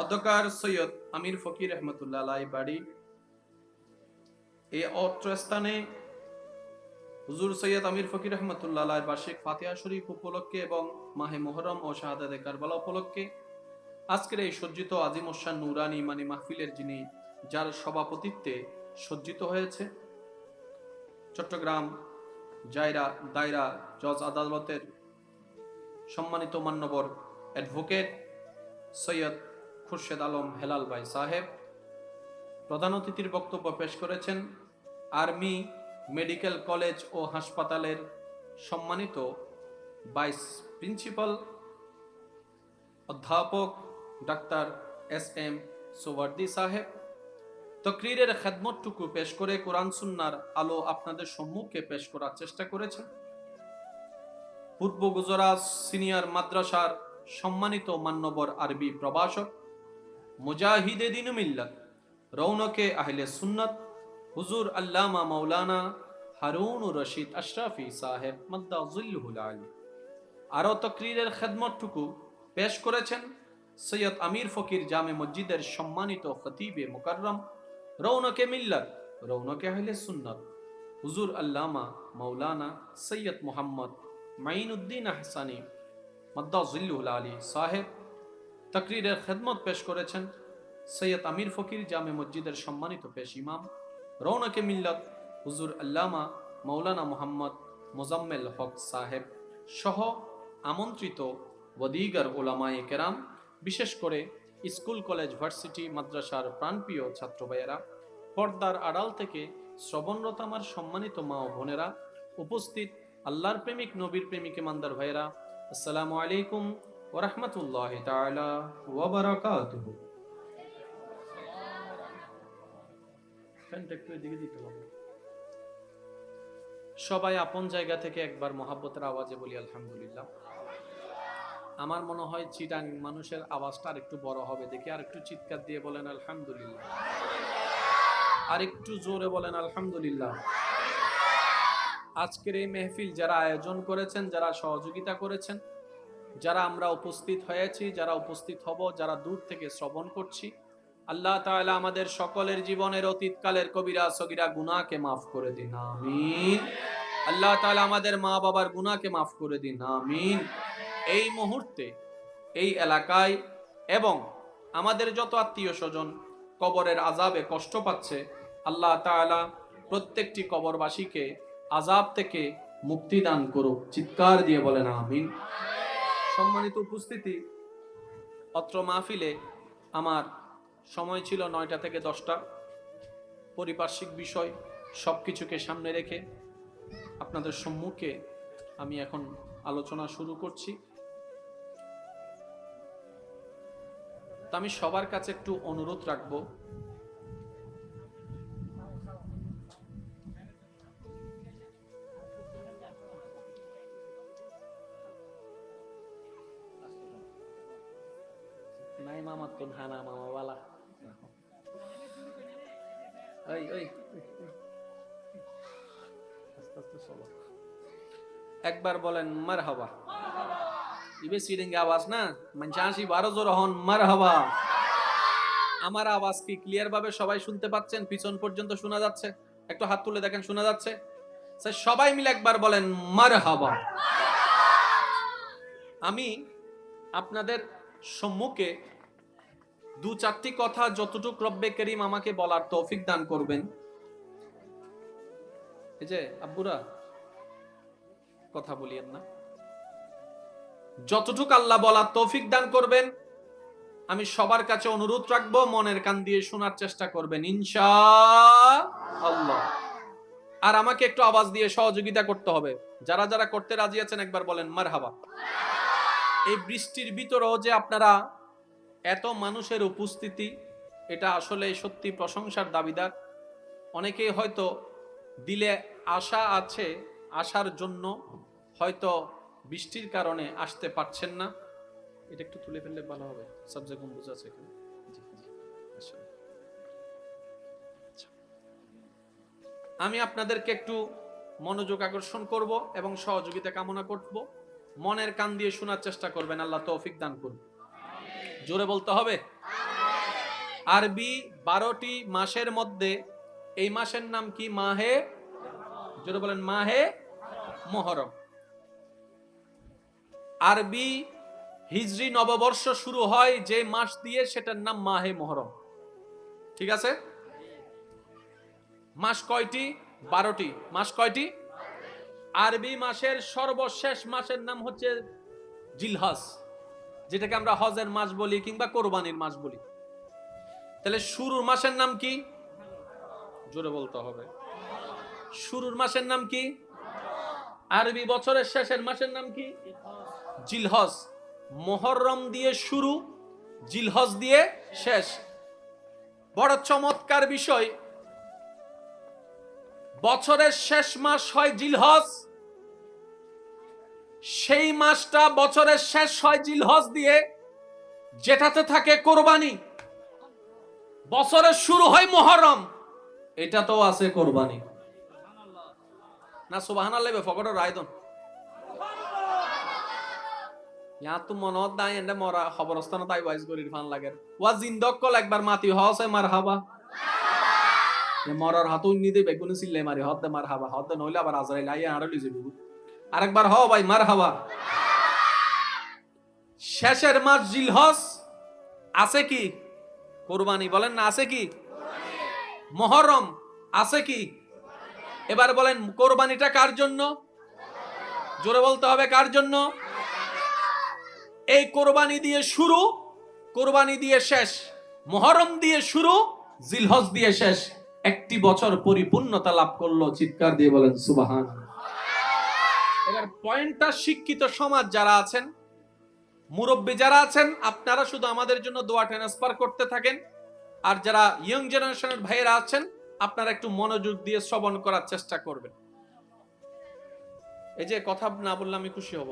অধ্যকার সৈয়দ আমির ফকির রহমতুল্লাহ আলাইহি বাড়ি এই অত্র স্থানে হুজুর সৈয়দ আমির ফকির রহমতুল্লাহ আলাইহির বার্ষিক ফাতিহা শরীফ উপলক্ষে এবং মাহে মুহররম ও শাহাদাতে কারবালা উপলক্ষে আজকের এই সজ্জিত আজিম উসান নুরানি ইমানি মাহফিলের যিনি যার সভাপতিত্বে সজ্জিত হয়েছে চট্টগ্রাম দায়রা জজ আদালতের সম্মানিত মান্যবর অ্যাডভোকেট সৈয়দ খুরশেদ আলম হেলাল ভাই সাহেব। প্রধান অতিথির বক্তব্য পেশ করেছেন আর্মি মেডিকেল কলেজ ও হাসপাতালের সম্মানিত ভাইস প্রিন্সিপাল অধ্যাপক ডাক্তার এস এম সোভার্দি সাহেব। তকরীরের খেদমতটুকু পেশ করে কোরআন সুন্নাহর আলো আপনাদের সম্মুখে পেশ করার চেষ্টা করেছেন পূর্ব গুজরাট সিনিয়র মাদ্রাসার সম্মানিত মান্যবর আরবি প্রভাষক মুজাহিদে দ্বীন মিল্লাত রৌনকে আহলে সুন্নাত হুজুর আল্লামা মাওলানা হারুন রশিদ আশরাফি সাহেব মাদ্দাযিল্লুহুল আলী। আরো তকরীরের খেদমতটুকু পেশ করেছেন সৈয়দ আমির ফকির জামে মসজিদের সম্মানিত খতিবে মুকাররম রৌনকে মিল্লাত রৌনকে আহলে সুন্নাত হুজুর আল্লামা মাওলানা সৈয়দ মোহাম্মদ মাইনুদ্দিন আহসানী মাদ্দাযিল্লুহুল আলী সাহেব। তকরীরের খেদমত পেশ করেছেন সৈয়দ আমির ফকির জামে মসজিদের সম্মানিত পেশ ইমাম রৌনকে মিল্লাত হুজুর আল্লামা মাওলানা মোহাম্মদ মোজাম্মেল হক সাহেব সহ আমন্ত্রিত ওয়াদিগার ওলামায়ে কেরাম, বিশেষ করে স্কুল কলেজ ভার্সিটি মাদ্রাসার প্রাণপ্রিয় ছাত্র ভাইয়েরা, পর্দার আড়াল থেকে শ্রবণরত আমার সম্মানিত মা ও বোনেরা, উপস্থিত আল্লাহর প্রেমিক নবীর প্রেমিক ইমানদার ভাইয়েরা, আসসালামু আলাইকুম ওয়া রাহমাতুল্লাহি তাআলা ওয়া বারাকাতুহু। সবাই আপন জায়গা থেকে একবার মহাব্বতের আওয়াজে বলি আলহামদুলিল্লাহ। আমার মনে হয় চিটাং মানুষের আওয়াজটা আর একটু বড় হবে, দেখি আর একটু চিৎকার দিয়ে বলেন আলহামদুলিল্লাহ, আর একটু জোরে বলেন আলহামদুলিল্লাহ। আজকের এই মেহফিল যারা আয়োজন করেছেন, যারা সহযোগিতা করেছেন, যারা আমরা উপস্থিত হয়েছি, যারা উপস্থিত হব, যারা দূর থেকে শ্রবণ করছি, আল্লাহ তাআলা আমাদের সকলের জীবনের অতীতকালের কবিরা সগীরা গুনাহকে মাফ করে দিন, আমিন। আল্লাহ তাআলা আমাদের মা বাবার গুনাহকে মাফ করে দিন, আমিন। এই মুহূর্তে এই এলাকায় এবং আমাদের যত আত্মীয় স্বজন কবরের আযাবে কষ্ট পাচ্ছে, আল্লাহ তাআলা প্রত্যেকটি কবরবাসীকে আযাব থেকে মুক্তি দান করুক, চিৎকার দিয়ে বলেন আমিন। সম্মানিত উপস্থিতি, অত্র মাহফিলে আমার সময় ছিল 9টা থেকে 10টা। পারিপার্শ্বিক বিষয় সবকিছুকে সামনে রেখে আপনাদের সম্মুখে আমি এখন আলোচনা শুরু করছি। তা আমি সবার কাছে একটু অনুরোধ রাখবো, নাই মামা কোন হানা মামা ওয়ালা, এই এই আস্তে আস্তে চলো, একবার বলেন মারহাবা। ইবে সিডিং আওয়াজ না মানে 12 জোর হন মারহাবা। আমার আওয়াজ কি ক্লিয়ার ভাবে সবাই শুনতে পাচ্ছেন? পিছন পর্যন্ত শোনা যাচ্ছে? একটু হাত তুলে দেখেন শোনা যাচ্ছে? সবাই মিলে একবার বলেন মারহাবা। আমি আপনাদের সম্মুখে 2-4টি কথা যতটুকু রব্বে করিম আমাকে বলার তৌফিক দান করবেন, এই যে আব্বুরা কথা বলিয়েন না, যতটুকু আল্লাহ বলার তৌফিক দান করবেন আমি সবার কাছে অনুরোধ রাখবো, মনের কান দিয়ে শোনার চেষ্টা করবেন ইনশাআল্লাহ। আর আমাকে একটু আওয়াজ দিয়ে সহযোগিতা করতে হবে। যারা যারা করতে রাজি আছেন একবার বলেন মারহাবা। এই বৃষ্টির ভিতরেও যে আপনারা এত মানুষের উপস্থিতি, এটা আসলে সত্যি প্রশংসার দাবিদার। অনেকেই হয়তো দিলে আশা আছে, আসার জন্য হয়তো বৃষ্টির কারণে আসতে পারছেন না। এটা একটু তুলে ফেললে ভালো হবে, সাবজেক্ট গম্বুজ আছে এখানে। আমি আপনাদেরকে একটু মনোযোগ আকর্ষণ করব এবং সহযোগিতা কামনা করব। মনের কান দিয়ে শোনার চেষ্টা করবেন, আল্লাহ তৌফিক দান করুন। জোরে বলতে হবে। আরবি 12টি মাসের মধ্যে এই মাসের নাম কি? মাহে, জোরে বলেন মাহে মুহররম। আরবি হিজরি নববর্ষ শুরু হয় যে মাস দিয়ে, সেটার নাম মাহে মুহররম। ঠিক আছে? মাস কয়টি? 12টি। মাস কয়টি? আরবি মাসের সর্বশেষ মাসের নাম হচ্ছে জিলহজ, যেটাকে আমরা হজের মাস বলি কিংবা কোরবানির মাস বলি। তাহলে শুরুর মাসের নাম কি? জোরে বলতে হবে। শুরুর মাসের নাম কি? আরবি বছরের শেষের মাসের নাম কি? জিলহজ। মুহররম দিয়ে শুরু, জিলহজ দিয়ে শেষ। বড় চমৎকার বিষয়, বছরের শেষ মাস হয় জিলহজ, সেই মাসটা বছরের শেষ হয় জিলহজ দিয়ে, যেটাতে থাকে কোরবানি। বছরের শুরু হয় মুহররম, এটাতেও আছে কোরবানি। না সুবহানাল্লাহ ফকরের রায়দন ইয়া তো মনত নাই এন্ড মরা খবরস্থান তাই ওয়াইজ করি ফান লাগে ওয়া জিন্দক কল একবার মাতি হসে মারহাবা এ মরার হাত উন্নি দে বেগুনে সিল্লে মারি হদ মারহাবা হদ নইলে আবার আজরাইল আইয়া আড়লি যাবে আরেকবার হ ভাই মারহাবা। শেষের মাস জিলহজ, আছে কি কোরবানি? বলেন না আছে কি? মুহররম, আছে কি? এবার বলেন কোরবানিটা কার জন্য? জোরে বলতে হবে কার জন্য? এই কোরবানি দিয়ে শুরু, কোরবানি দিয়ে শেষ, মুহররম দিয়ে শুরু, জিলহজ দিয়ে শেষ, একটি বছর পরিপূর্ণতা লাভ করলো। চিৎকার দিয়ে বলেন সুবহানাল্লাহ। এবার পয়েন্টটা, শিক্ষিত সমাজ যারা আছেন, মুরব্বী যারা আছেন, আপনারা শুধু আমাদের জন্য দোয়া ট্রান্সফার করতে থাকেন, আর যারা ইয়ং জেনারেশনের ভাইয়েরা আছেন আপনারা একটু মনোযোগ দিয়ে শ্রবণ করার চেষ্টা করবেন। এই যে কথা না বললে আমি খুশি হব,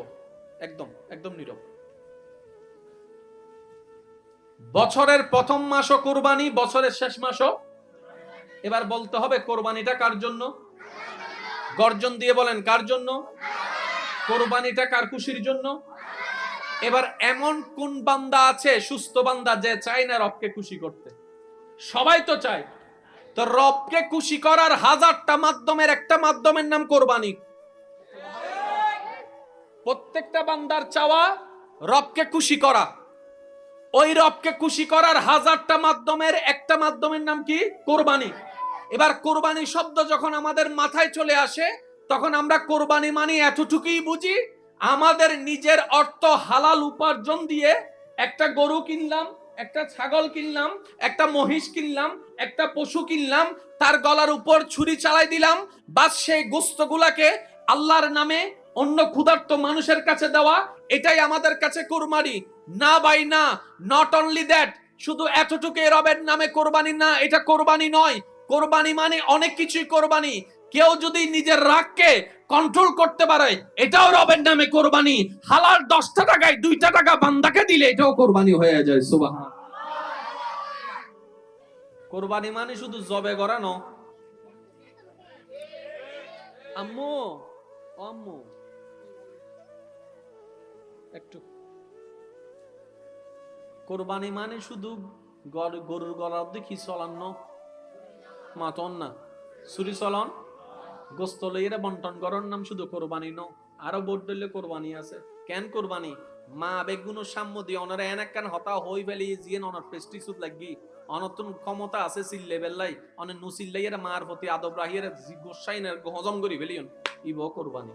একদম একদম নীরব। বছরের প্রথম মাসও কোরবানি, বছরের শেষ মাসও। এবার বলতে হবে কোরবানিটা কার জন্য? গর্জন দিয়ে বলেন কার জন্য? কোরবানিটা কার খুশির জন্য? এবার এমন কোন বান্দা আছে, সুস্থ বান্দা, যে চায় না রবকে খুশি করতে? সবাই তো চায়। তো রবকে খুশি করার হাজারটা মাধ্যমের একটা মাধ্যমের নাম কোরবানি। প্রত্যেকটা বান্দার চাওয়া রবকে খুশি করা। ওই রবকে খুশি করার হাজারটা মাধ্যমের একটা মাধ্যমের নাম কি? কোরবানি। এবার কোরবানি শব্দ যখন আমাদের মাথায় চলে আসে, তখন আমরা কোরবানি মানে এতটুকুই বুঝি, আমাদের নিজের অর্থ হালাল উপার্জন দিয়ে একটা গরু কিনলাম, একটা ছাগল কিনলাম, একটা মহিষ কিনলাম, একটা পশু কিনলাম, তার গলার উপর ছুরি চালাই দিলাম, বাস সেই গোশতগুলাকে আল্লাহর নামে অন্য ক্ষুধার্ত মানুষের কাছে দেওয়া, এটাই আমাদের কাছে কোরবানি। না ভাই না, নট অনলি দ্যাট, শুধু এতটুকু রবের নামে কোরবানি না, এটা কোরবানি নয়। কোরবানি মানে অনেক কিছুই কোরবানি। কেউ যদি নিজের রাগকে কন্ট্রোল করতে পারে, এটাও রবের নামে কোরবানি। হালাল 10টা টাকায় 2টা টাকা বান্দাকে দিলে এটাও কোরবানি হয়ে যায়। সুবহানাল্লাহ। কোরবানি মানে শুধু জবে করানো। আম্মু, আম্মু একটু, কোরবানি মানে শুধু গরুর গলার দেখি চলান্ন মাতন না, ছুরি চলন গোস্ত লইয়ে বন্টন করার নাম শুধু কোরবানি ন। আরো বোর্ড দিলে কোরবানি আছে। কেন কোরবানি? মা বেগুনো সাম্য দিয়ে অনারা এনাক কান হতা হই ফেলি জিয়েন অনার পেস্টিসুদ লাগি অনতুন ক্ষমতা আছে সিল্লে বেল্লাই অনে নুসিল্লাইয়ের মার প্রতি আদব রাহিয়ের গোসাইনের হজম করি ফেলিয়ন ইব কোরবানি।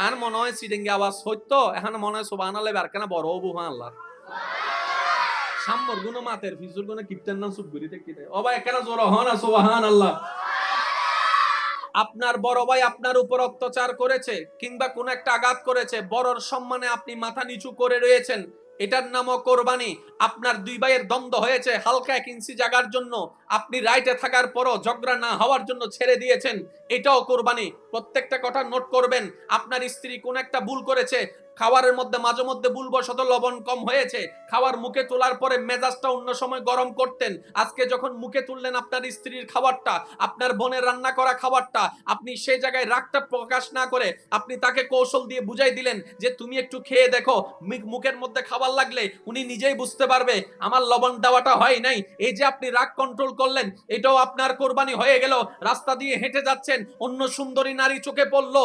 আর মনে হয় সিডেঙ্গে আওয়াজ সত্য, এখন মনে হয় সুবহানাল্লাহ বারকানা বড় বুহা আল্লাহ সাম্মর গুণ মাতের ফিজুর গুণ কিপটার নাম সুপ করি দেখতে ও ভাই একখানা জোর হন না সুবহানাল্লাহ। আপনার বড় ভাই আপনার উপর অত্যাচার করেছে কিংবা কোন একটা আঘাত করেছে, বড়র সম্মানে আপনি মাথা নিচু করে রয়েছেন, এটার নামও কোরবানি। আপনার দুই ভাইয়ের দ্বন্দ্ব হয়েছে হালকা 1 ইঞ্চি জায়গার জন্য, আপনি রাইটে থাকার পরও ঝগড়া না হওয়ার জন্য ছেড়ে দিয়েছেন, এটাও কোরবানি। প্রত্যেকটা কথা নোট করবেন। আপনার স্ত্রী কোন একটা ভুল করেছে, খাবারের মধ্যে মাঝে মধ্যে ভুলবশত লবণ কম হয়েছে, খাবার মুখে তোলার পরে মেজাজটা অন্য সময় গরম করতেন, আজকে যখন মুখে তুললেন আপনার স্ত্রীর খাবারটা, আপনার বোনের রান্না করা খাবারটা, আপনি সেই জায়গায় রাগটা প্রকাশ না করে আপনি তাকে কৌশল দিয়ে বুঝাই দিলেন যে তুমি একটু খেয়ে দেখো, মুখের মধ্যে খাবার লাগলে উনি নিজেই বুঝতে পারবে আমার লবণ দেওয়াটা হয় নাই। এই যে আপনি রাগ কন্ট্রোল করলেন, এটাও আপনার কোরবানি হয়ে গেল। রাস্তা দিয়ে হেঁটে যাচ্ছেন, অন্য সুন্দরী নারী চোখে পড়লো,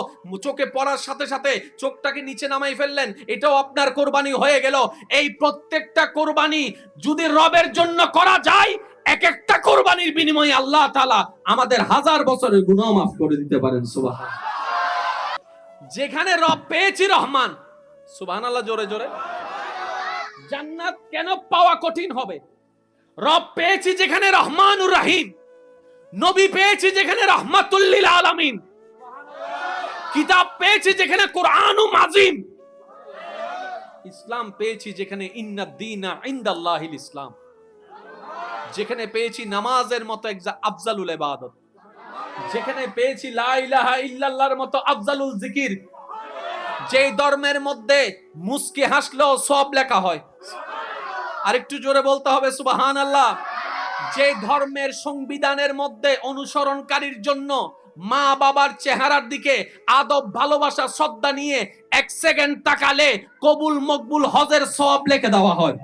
চোখে পড়ার সাথে সাথে চোখটাকে নিচে নামাই ফেললেন, এটাও আপনার কোরবানি হয়ে গেল। এই প্রত্যেকটা কোরবানি যদি রবের জন্য করা যায়, এক একটা কোরবানির বিনিময়ে আল্লাহ তাআলা আমাদের 1000 বছরের গুনাহ মাফ করে দিতে পারেন। সুবহানাল্লাহ। যেখানে রব পেয়েছি রহমান, সুবহানাল্লাহ জোরে জোরে। জান্নাত কেন পাওয়া কঠিন হবে? রব পেয়েছি যেখানে রহমানুর রহিম, নবী পেয়েছি যেখানে রাহমাতুল লিল আলামিন, কিতাব পেয়েছি যেখানে কোরআনুম আযীম, ইসলাম পেয়েছি যেখানে ইন্নাদ দীনা ইনদাল্লাহিল ইসলাম। যেখানে পেয়েছি নামাজের মতো এক আফজালুল ইবাদত, যেখানে পেয়েছি লা ইলাহা ইল্লাল্লাহর মতো আফজালুল জিকির, যেই ধর্মের মধ্যে মুস্কি হাসলেও সওয়াব লেখা হয়। আরেকটু জোরে বলতে হবে সুবহানাল্লাহ। যে ধর্মের সংবিধানের মধ্যে অনুসরণকারীর জন্য মা বাবার চেহারার দিকে আদব, ভালোবাসা, শ্রদ্ধা নিয়ে এক সেকেন্ড তাকালে কবুল মকবুল হজের সওয়াব লিখে দেওয়া হয়।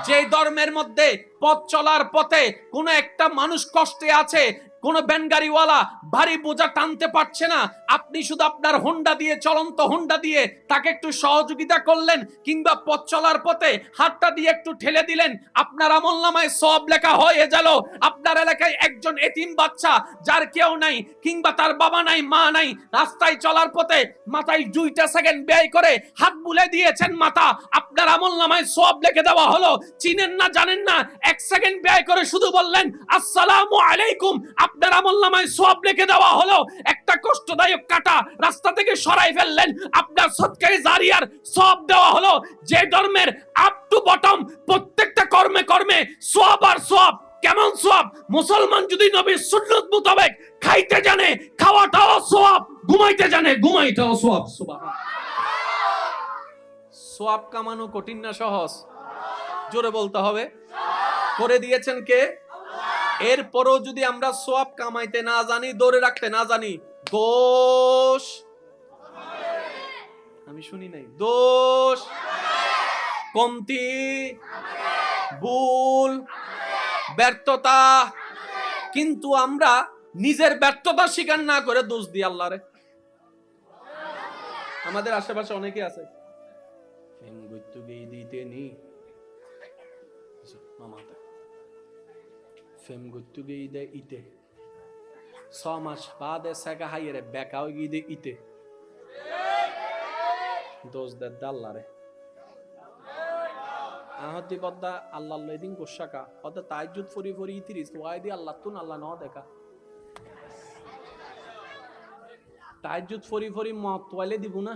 যে ধর্মের মধ্যে পথ চলার পথে কোন একটা মানুষ কষ্টে আছে, কোন ব্যানগাড়িওয়ালা ভারী বোঝা টানতে পারছে না, আপনি শুধু আপনার হোন্ডা দিয়ে, চলন্ত হোন্ডা দিয়ে তাকে একটু সহযোগিতা করলেন, কিংবা পথ চলার পথে হাতটা দিয়ে একটু ঠেলে দিলেন, আপনার আমলনামায় সওয়াব লেখা হয়ে গেল। আপনার এলাকায় একজন এতিম বাচ্চা যার কেউ নাই, কিংবা তার বাবা নাই, মা নাই, রাস্তায় চলার পথে মাথায় 2টা সেকেন্ড ব্যয় করে হাত বুলে দিয়েছেন মাথা, আপনার আমলনামায় সওয়াব লিখে দেওয়া হলো। চিনেন না, জানেন না, 1 সেকেন্ড ব্যয় করে শুধু বললেন আসসালামু আলাইকুম, আপনার আমলনামায় সওয়াব লিখে দেওয়া হলো। একটা কষ্টদায়ক কাটা রাস্তা থেকে সরাই ফেললেন, আপনার সদকায়ে জারিয়ার সওয়াব দেওয়া হলো। যে ধর্মের আপ টু বটম প্রত্যেকটা কর্মে কর্মে সওয়াব আর সওয়াব। কেমন সওয়াব? মুসলমান যদি নবীর সুন্নাত মোতাবেক খাইতে জানে, খাওয়াটাও সওয়াব, ঘুমাইতে জানে, ঘুমাইটাও সওয়াব। সুবহানাল্লাহ। সওয়াব কামানো কঠিন না সহজ? জোরে বলতে হবে। করে দিয়েছেন কে? এরপরও যদি আমরা সওয়াব কামাইতে না জানি, ধরে রাখতে না জানি, দোষ, আমি শুনি নাই, দোষ, কমতি, ভুল, ব্যর্থতা, কিন্তু আমরা নিজের ব্যর্থতা স্বীকার না করে দোষ দিই আল্লাহরে। আমাদের আশেপাশে অনেকে আছে, ফেম গুত্তু গিয়ে দে ইতে 6 মাস বাদে সাকা হাইরে বেকাও গিয়ে দে ইতে দোষ দে আল্লাহরে। আহতি বদ্দা আল্লাহ দিন গোসাকা অদা তাইজুদ ফরি ফরি ইতিরিস ওয়াই দি আল্লাহ তুন আল্লাহ ন দেখা তাইজুদ ফরি ফরি মত তোয়ালে দিব না,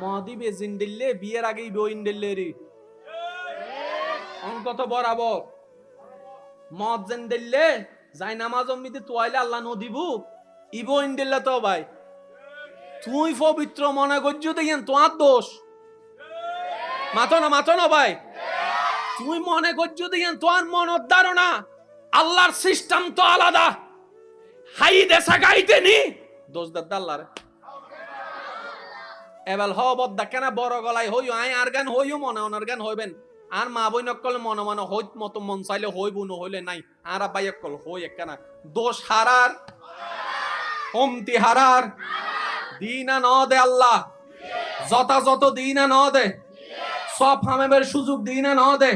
মদিবে জিন্দিল্লে বিয়ের আগেই বইন দিল্লে রে অন কত বরাবর মদ জেন দিল্লে যাই নামাজ অমিতে তোয়াইলে আল্লাহ ন দিব ইবো ইন দিল্লা তো ভাই তুই পবিত্র মনে করছ দেখেন তোমার দোষ। মাথো না ভাই, তুই মনে করছো দেখেন তোমার মনের ধারণা, আল্লাহর সিস্টেম তো আলাদা। হাই দেশা গাইতে নি দোষ দাদা আল্লাহর। এবার হ বদ্দা কেন বড় গলায় হইও আই আর গান হইও মনে অনার গান হইবেন, আর মা বই নকল মনে মনে হইত মতো মন চাইলে হইব ন হইলে নাই, আর আব্বাই কল হই একখানা দোষ হারার কমতি হারার দিনা ন দে আল্লাহ, যথাযথ দিনা ন দে, সব হামেবের সুযোগ দিনা ন দে,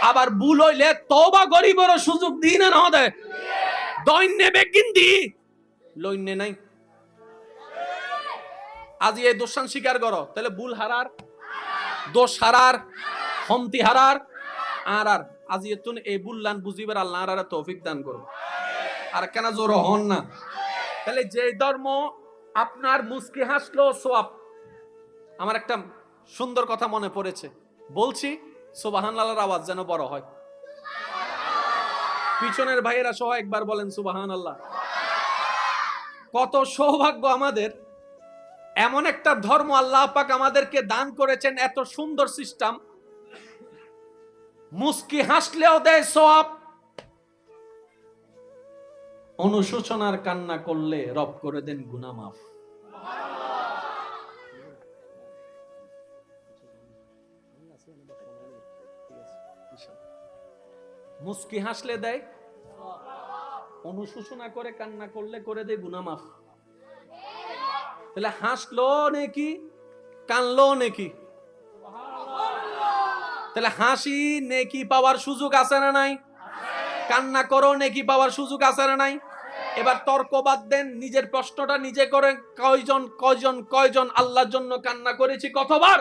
আবার ভুল হইলে তওবা গরিবের সুযোগ দিনা ন দে। দৈন্যে বেগিন দি লইন্যে নাই। আজ এই দোষান স্বীকার করো, তাহলে ভুল হারার, দোষ হারার, কমতি হারার, আর আর আজ এতুন এই ভুললান বুঝিবার আল্লাহ আর তৌফিক দান করো। আর কেন জোর হন না? তাহলে যে ধর্ম আপনার মুস্কি হাসলো সওয়াব। আমার একটা সুন্দর কথা মনে পড়েছে, বলছি সুবহানাল্লাহর আওয়াজ যেন বড় হয়। পিছনের ভাইয়েরা সহ একবার বলেন সুবহানাল্লাহ। কত সৌভাগ্য আমাদের, এমন একটা ধর্ম আল্লাহ পাক আমাদেরকে দান করেছেন, এত সুন্দর সিস্টেম। মুস্কি হাসলেও দেয় সওয়াব, অনুশোচনার কান্না করলে রব করে দেন গুনাহ মাফ। মুস্কি হাসলে দেয়, অনুশোচনা করে কান্না করলে করে দেয় গুনাহ মাফ। তাহলে হাসলো নেকি, কানলো নেকি? তাহলে হাসি নেকি পাওয়ার সুযোগ আছে না নাই? কান্না করো নেকি পাওয়ার সুযোগ আছে না নাই? এবার তর্ক বাদ দেন, নিজের প্রশ্নটা নিজে করেন, কয়জন আল্লাহর জন্য কান্না করেছি কতবার,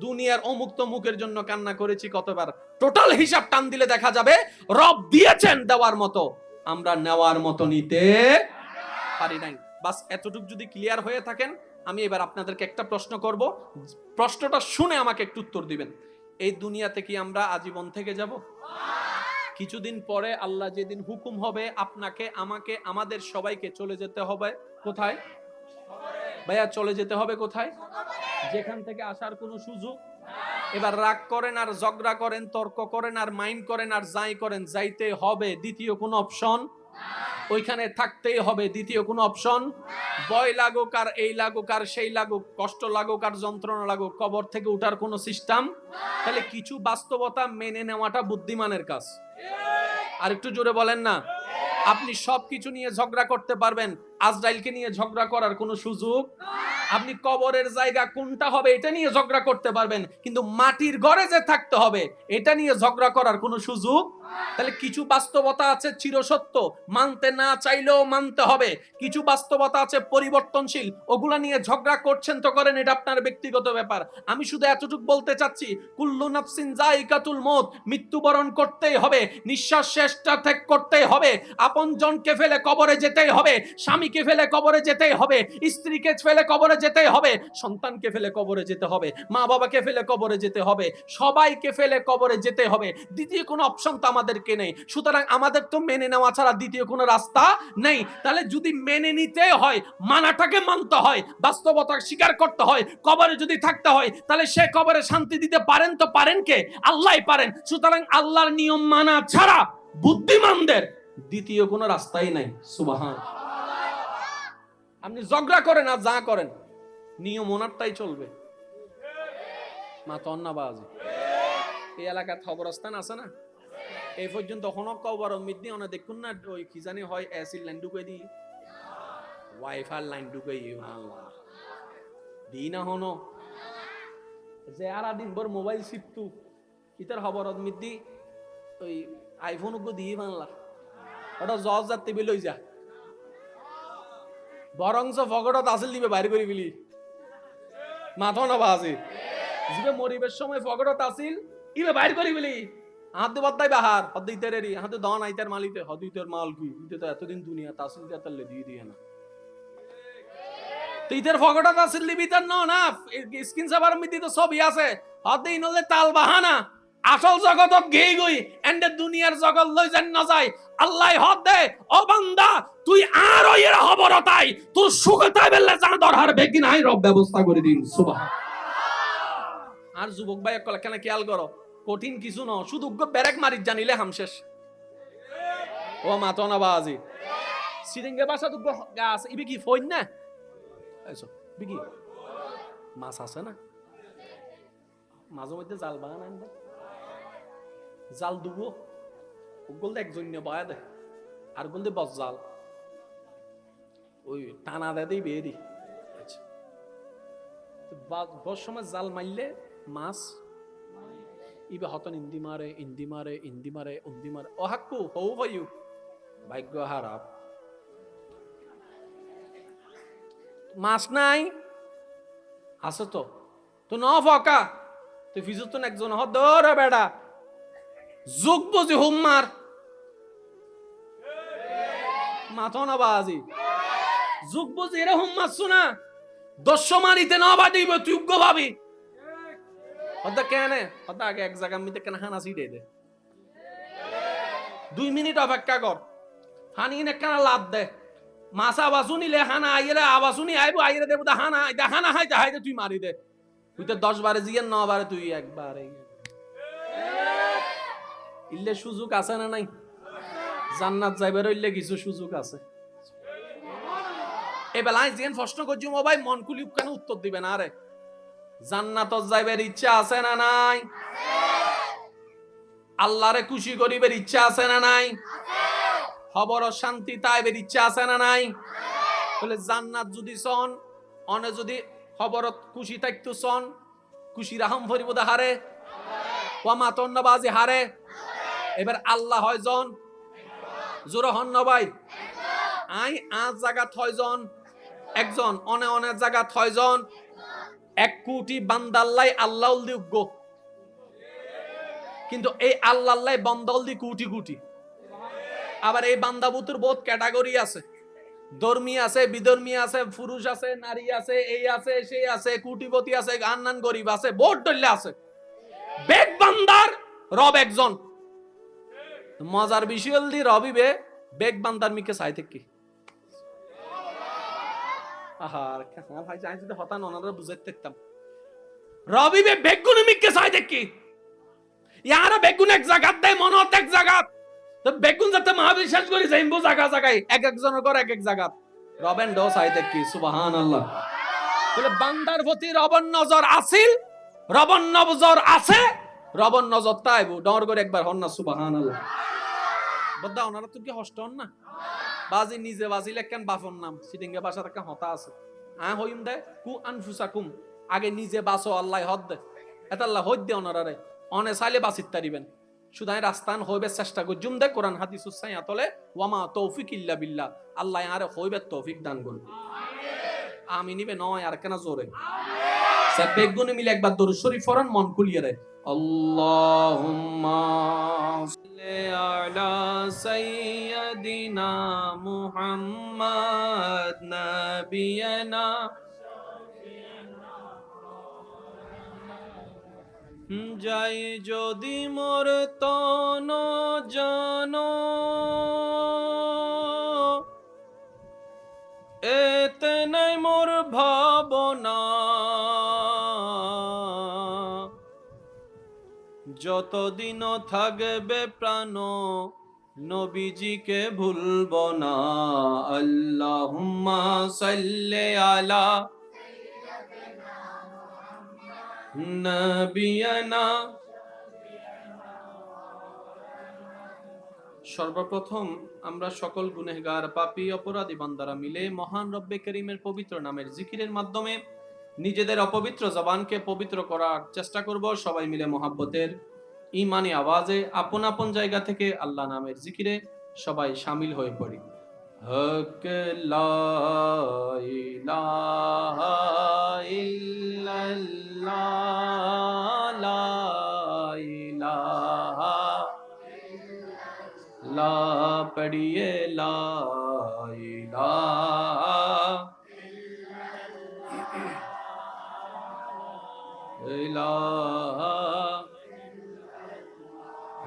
দুনিয়ার অমুক্ত মুখের জন্য কান্না করেছি কতবার। টোটাল হিসাব টান দিলে দেখা যাবে রব দিয়েছেন দেওয়ার মতো, আমরা নেওয়ার মতো নিতে পারি নাই। বাস এতটুকু যদি ক্লিয়ার হয়ে থাকেন, আমি এবার আপনাদেরকে একটা প্রশ্ন করব, প্রশ্নটা শুনে আমাকে একটু উত্তর দিবেন। এই দুনিয়াতে কি আমরা আজীবন থেকে যাব? কিছুদিন পরে আল্লাহ যেদিন হুকুম হবে আপনাকে, আমাকে, আমাদের সবাইকে চলে যেতে হবে কোথায় ভাইয়া? চলে যেতে হবে কোথায়? যেখান থেকে আসার কোনো সুযোগ। এবার রাগ করেন আর ঝগড়া করেন, তর্ক করেন আর মাইন্ড করেন আর যাই করেন, যাইতে হবে, দ্বিতীয় কোনো অপশন। ওইখানে থাকতেই হবে, দ্বিতীয় কোনো অপশন। ভয় লাগুক আর এই লাগুক আর সেই লাগুক, কষ্ট লাগুক আর যন্ত্রণা লাগুক, কবর থেকে উঠার কোনো সিস্টেম। তাহলে কিছু বাস্তবতা মেনে নেওয়াটা বুদ্ধিমানের কাজ। আর একটু জোরে বলেন না। আপনি সবকিছু নিয়ে ঝগড়া করতে পারবেন, আজরাইলকে নিয়ে ঝগড়া করার কোনো সুযোগ। আপনি কবরের জায়গা কোনটা হবে এটা নিয়ে ঝগড়া করতে পারবেন, কিন্তু মাটির ঘরে যে থাকতে হবে এটা নিয়ে ঝগড়া করার কোনো সুযোগ। তাহলে কিছু বাস্তবতা আছে চিরসত্য, মানতে না চাইলেও মানতে হবে। কিছু বাস্তবতা আছে পরিবর্তনশীল, ওগুলা নিয়ে ঝগড়া করছেন তো করেন, এটা আপনার ব্যক্তিগত ব্যাপার। আমি শুধু এতটুকু বলতে চাচ্ছি, কুল্লু নাফসিন যায়িকাতুল মউত, মৃত্যুবরণ করতেই হবে, নিঃশ্বাস শেষটা ত্যাগ করতেই হবে, আপনজনকে ফেলে কবরে যেতেই হবে, স্বামীকে ফেলে কবরে যেতেই হবে, স্ত্রীকে ফেলে কবরে যেতেই হবে, সন্তানকে ফেলে কবরে যেতে হবে, মা বাবাকে ফেলে কবরে যেতে হবে, সবাইকে ফেলে কবরে যেতে হবে। দ্বিতীয় কোনো অপশন তো আমাদেরকে নেই। সুতরাং আমাদের তো মেনে নেওয়া ছাড়া দ্বিতীয় কোনো রাস্তা নেই। তাহলে যদি মেনে নিতে হয়, মানাটাকে মানতে হয়, বাস্তবতা স্বীকার করতে হয়, কবরে যদি থাকতে হয়, তাহলে সে কবরে শান্তি দিতে পারেন তো পারেন কে? আল্লাহই পারেন। সুতরাং আল্লাহর নিয়ম মানা ছাড়া বুদ্ধিমানদের দ্বিতীয় কোনো রাস্তাই নাই। সুবহান। আপনি ঝগড়া করেন আর যা করেন, নিয়ম ওনারটাই চলবে। মা তো অন্যবাজি। এই এলাকার খবরস্থান আছে না, এই পর্যন্ত হন কবর মিদ্দি অনেক দেখুন না, ওই কি জানি হয় অ্যাসিড লাইন ঢুকে দিই, ওয়াইফাই লাইন ঢুকে দিই না হন যে আর দিন ভর মোবাইল শিপতু ইতার খবর মিদ্দি ওই আইফোন দিয়ে বাংলা ওটা জজ যাতে লই যা, বরংস ফগড়ত আসিল দিবে বাইরে করে বিলি মাথা না বাজে জিবে মরিবের সময় ফগড়ত আসিল ইবে বাইরে করে বিলি হাতে বদ্দাই বাহার হদ ইতারেরি হাতে দন আইতার মালিতে হদ ইতার মাল কি ইতে তো এতদিন দুনিয়া তাসিল তাতলে দিয়ে না তো ইতার ফগড়ত আসিল দিবি তার না স্ক্রিন সাভার মিতি তো সবই আছে হদ ইনলে তাল বাহানা আসল জগতত গেই গই এন্ডে দুনিয়ার জগৎ লই যান না যায়। আল্লাহ হদ দে ও বান্দা তুই আর ওইর খবরতাই তোর সুখতাই বেলে জান দরহার বেগিন আই রব ব্যবস্থা করে দিন। সুবহান। আর যুবক ভাই একলা কেন খেয়াল করো, কঠিন কিছু না, শুধু ব্যারেক মারি জানিলে হামশেষ। ও মাতো না বাজি সিরিঙ্গে বাসা তো গাছ ইবে কি ফইন না আইছো বিকি মাছ আছে না, মাঝে মধ্যে জাল বাগান আনবা, জাল দুবো গোল একজন বয়া দে আর গোল দে বস জাল ওই টানা দে দিই বেরি। আচ্ছা বস সময় জাল মারলে মাছ ইবে হতন ইন্দি মারে ইন্দি মারে ইন্দি মারে উন্দি মারে ও হাক্কু হৌ হইউ ভাগ্য হারাপ মাছ নাই আছে তো তো ন ফকা তুই ফিজুতন একজন হ দৌড়া বেড়া যুগ বুঝি হুম্মার মাথো না বাজি যুগ বুঝি এরা হুম্মার শোনা দশ মারিতে না বাদিব তুই উগ্র ভাবি হদা কেন হদা আগে এক জায়গা মিতে কেন হানা সিটে দে 2 মিনিট অপেক্ষা কর হানি নে কেন লাভ দে মাছ আওয়াজু নিলে হানা আইলে আওয়াজুনি আইবো আইলে দেবো হানা হানা হাইতে হাইতে তুই মারি দে তুই তো 10 বারে জিয়ান 9 বারে তুই একবারে ইল্লে সুযোগ আছে না নাই? জান্নাত যাইবার হইলে কিছু সুযোগ আছে। এই বেলায় যেন প্রশ্ন করছি মোবাইল মন খুলি কেন উত্তর দিবে না? আরে জান্নাত যাইবার ইচ্ছা আছে না নাই? আল্লাহরে খুশি করিবার ইচ্ছা আছে না নাই? খবর শান্তি তাইবার ইচ্ছা আছে না নাই? বলে জান্নাত যদি সন অনে যদি খবরত খুশি থাকতো সন খুশি রাহম ভরিব দা হারে ওয়া মাতন্নবাজি হারে। এবার আল্লাহ হয় জন জোরে হন না ভাই আই আজ জায়গা ছয়জন একজন অনে অনেক জায়গা ছয়জন 1 কোটি বান্দাল্লাই আল্লাহ দিগ্গ কিন্তু এই আল্লাহ বন্দল দি কোটি কোটি। আবার এই বান্দাবুতুর বহুত ক্যাটাগরি আছে, ধর্মী আছে বিধর্মী আছে পুরুষ আছে নারী আছে এই আছে সেই আছে কোটিপতি আছে গান্নান গরিব আছে বহুত দল্লে আছে। বেগ বান্দার রব একজন মজার বিষয় হল দি রবিবে বেগ বান্দার মিকে চাই থেকে আহার ভাই যাই যদি হতান ওনারা বুঝাইতে দেখতাম রবিবে বেগুন মিকে চাই দেখি ইয়ারা বেগুন এক জায়গাত দেয় মনত এক জায়গাত তো বেগুন যাতে মহাবিশ্বাস করি যাইবো জায়গা জায়গায় এক একজনের ঘর এক এক জায়গাত রবেন ডো চাই দেখি সুবহানাল্লাহ বলে বান্দার প্রতি রবন নজর আসিল রবন নজর আছে রবন নজর তাইবো ডর করে একবার হন না সুবহানাল্লাহ বদ্দা ওনারা তো কি হষ্ট হন না বাজি নিজে বাজিলে কেন বাফর নাম সিটিংগে বাসা একটা হতা আছে হইম দে কু আনফুসাকুম আগে নিজে বাসো আল্লাহ হদ দে এটা আল্লাহ হদ দে ওনারারে অনে চাইলে বাসিত তারিবেন সুদাই রাস্তান হইবে চেষ্টা করি জুম দে কোরআন হাদিস উসাই আতলে ওয়ামা তৌফিক ইল্লা বিল্লাহ আল্লাহ আরে হইবে তৌফিক দান করুন আমি নিবে নয় আর কেন জোরে সব বেগুনে মিলে একবার দরুদ শরীফ পড়েন মন খুলিয়ে রে আল্লাহুম্মা সাল্লি আলা সাইয়্যিদিনা মুহাম্মাদ নাবিয়ানা যাই যদি মোর তন জানো এতে নাই মোর ভাবনা যতদিন থাকবে প্রাণ নবীজিকে ভুলব না আল্লাহুম্মা সাল্লি আলা নবিয়ানা সর্বপ্রথম আমরা সকল গুনাহগার পাপী অপরাধী বান্দারা মিলে মহান রব্বে করিমের পবিত্র নামের জিকিরের মাধ্যমে নিজেদের অপবিত্র জবানকে পবিত্র করার চেষ্টা করব সবাই মিলে মহাব্বতের ঈমানি আওয়াজে আপন আপন জায়গা থেকে আল্লাহ নামের জিকিরে সবাই শামিল হয়ে পড়ি হক লা ইলাহা ইল্লাল্লাহ লা ইলাহা লা পড়িয়ে লা ইলাহা ইলাহা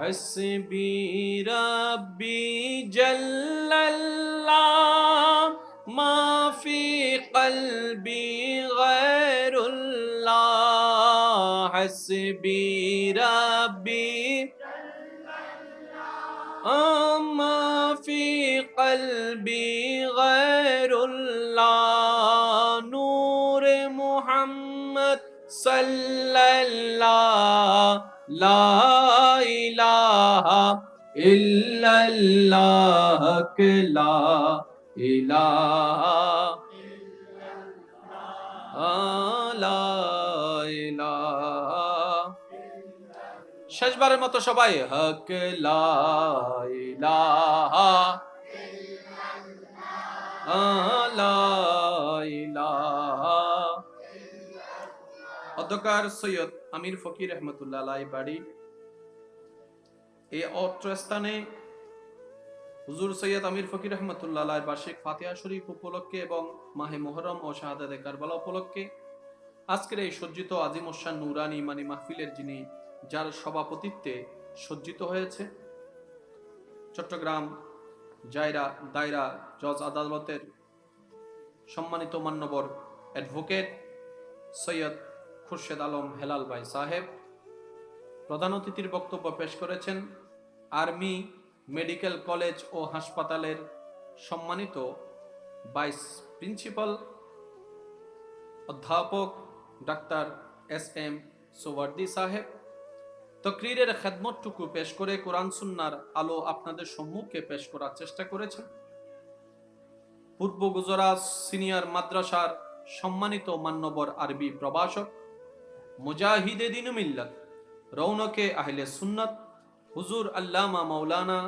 হাসবি রাব্বি জাল্লাল্লাহ মা ফি কলবি গায়রুল্লাহ হাসবি রাব্বি মা ফি কলবি গায়রুল্লাহ নূর মুহাম্মদ সাল্লাল্লাহ লা ইলাহা ইল্লাল্লাহ লা ইলাহা লা ইলাহা শেষবারের মতো সবাই হক লা ইলাহা লা ইলাহা অধ্যকার সৈয়দ আমির ফকির রহমতুল্লাহ আলাইহি বাড়ি এই অত্র স্থানে হুজুর সৈয়দ আমির ফকির রহমতুল্লাহ আলাইহির বার্ষিক ফাতিহা শরীফ উপলক্ষে এবং মাহে মুহররম ও শাহাদাতে কারবালা উপলক্ষে আজকের এই সজ্জিত আজিমুশান নুরানি ইমানি মাহফিলের যিনি যার সভাপতিত্বে সজ্জিত হয়েছে চট্টগ্রাম দায়রা জজ আদালতের সম্মানিত মান্যবর অ্যাডভোকেট সৈয়দ খুরশেদ আলম হেলাল ভাই সাহেব প্রধান অতিথির বক্তব্য পেশ করেছেন আর্মি মেডিকেল কলেজ ও হাসপাতালের সম্মানিত ভাইস প্রিন্সিপাল অধ্যাপক ডাক্তার এস.এম. সোয়ার্দি সাহেব তকরিরের খেদমতটুকু পেশ করে কোরআন সুন্নাহর আলো আপনাদের সম্মুখে পেশ করার চেষ্টা করেছেন পূর্ব গুজরাট সিনিয়র মাদ্রাসার সম্মানিত মান্যবর আরবি প্রভাষক মুজাহিদে দ্বীন মিল্লাত রৌনকে আহলে সুন্নাত হুজুর আল্লামা মাওলানা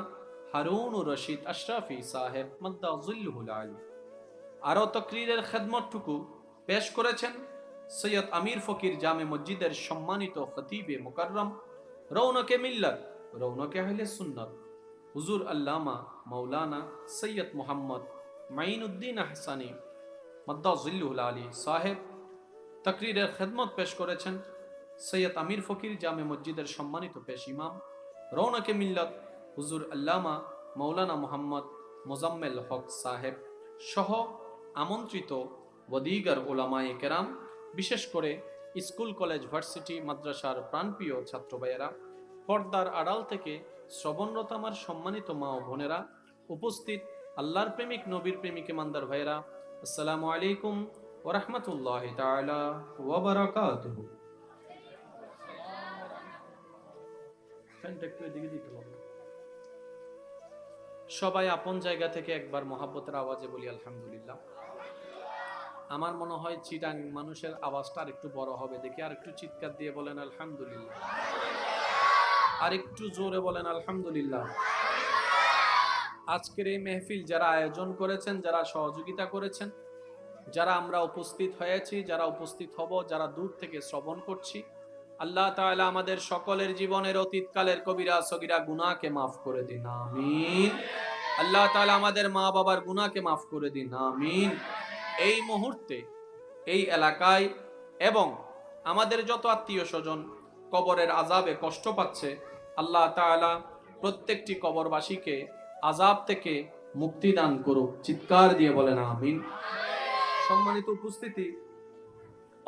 হারুন রশিদ আশরাফি সাহেব মাদ্দাজিল্লুহুল আলী আরো তকরিরের খেদমতটুকু পেশ করেছেন সৈয়দ আমির ফকির জামে মসজিদের সম্মানিত খতিবে মুকাররম রৌনকে মিল্লাত রৌনকে আহলে সুন্নাত হুজুর আল্লামা মাওলানা সৈয়দ মোহাম্মদ মাইনুদ্দিন আহসানী মাদ্দাজিল্লুহুল আলী সাহেব তকরিরের খেদমত পেশ করেছেন সৈয়দ আমির ফকির জামে মসজিদের সম্মানিত পেশ ইমাম রৌনকে মিল্লাত হুজুর আল্লামা মৌলানা মোহাম্মদ মোজাম্মেল হক সাহেব সহ আমন্ত্রিত ওয়াদিগার ওলামায়ে কেরাম, বিশেষ করে স্কুল কলেজ ভার্সিটি মাদ্রাসার প্রাণপ্রিয় ছাত্র ভাইয়েরা, পর্দার আড়াল থেকে শ্রবণরত আমার সম্মানিত মা ও বোনেরা, উপস্থিত আল্লাহর প্রেমিক নবীর প্রেমিক ইমানদার ভাইয়েরা, আসসালামু আলাইকুম ওয়া রাহমাতুল্লাহি তাআলা ওয়া বারাকাতুহু। সবাই আপন জায়গা থেকে একবার মহাব্বতের আওয়াজে বলি আলহামদুলিল্লাহ। আমার মনে হয় চিটাং মানুষের আওয়াজটা আর একটু বড় হবে, দেখি আর একটু চিৎকার দিয়ে বলেন আলহামদুলিল্লাহ, আর একটু জোরে বলেন আলহামদুলিল্লাহ। আজকের এই মেহফিল যারা আয়োজন করেছেন, যারা সহযোগিতা করেছেন, যারা আমরা উপস্থিত হয়েছি, যারা উপস্থিত হব, যারা দূর থেকে শ্রবণ করছি, আল্লাহ তাআলা আমাদের সকলের জীবনের অতীতকালের কবিরা সগীরা গুনাহকে মাফ করে দিন, আমিন। আল্লাহ তাআলা আমাদের মা বাবার গুনাহকে মাফ করে দিন, আমিন। এই মুহূর্তে এই এলাকায় এবং আমাদের যত আত্মীয় স্বজন কবরের আযাবে কষ্ট পাচ্ছে, আল্লাহ তাআলা প্রত্যেকটি কবরবাসীকে আযাব থেকে মুক্তি দান করুক, চিৎকার দিয়ে বলেন আমিন। সম্মানিত উপস্থিতি,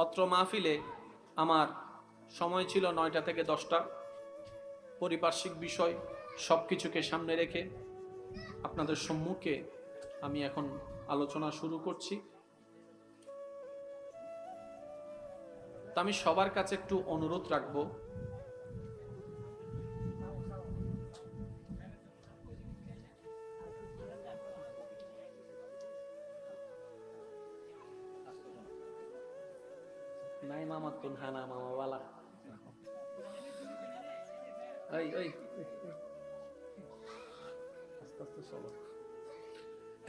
অত্র মাহফিলে আমার সময় ছিল 9টা থেকে 10টা। পারিপার্শ্বিক বিষয় সবকিছুকে সামনে রেখে আপনাদের সম্মুখে আমি এখন আলোচনা শুরু করছি। তা আমি সবার কাছে একটু অনুরোধ রাখবো, নাই মামা তুন হানা মামা ওয়ালা, এই এই আস্তে আস্তে চলো,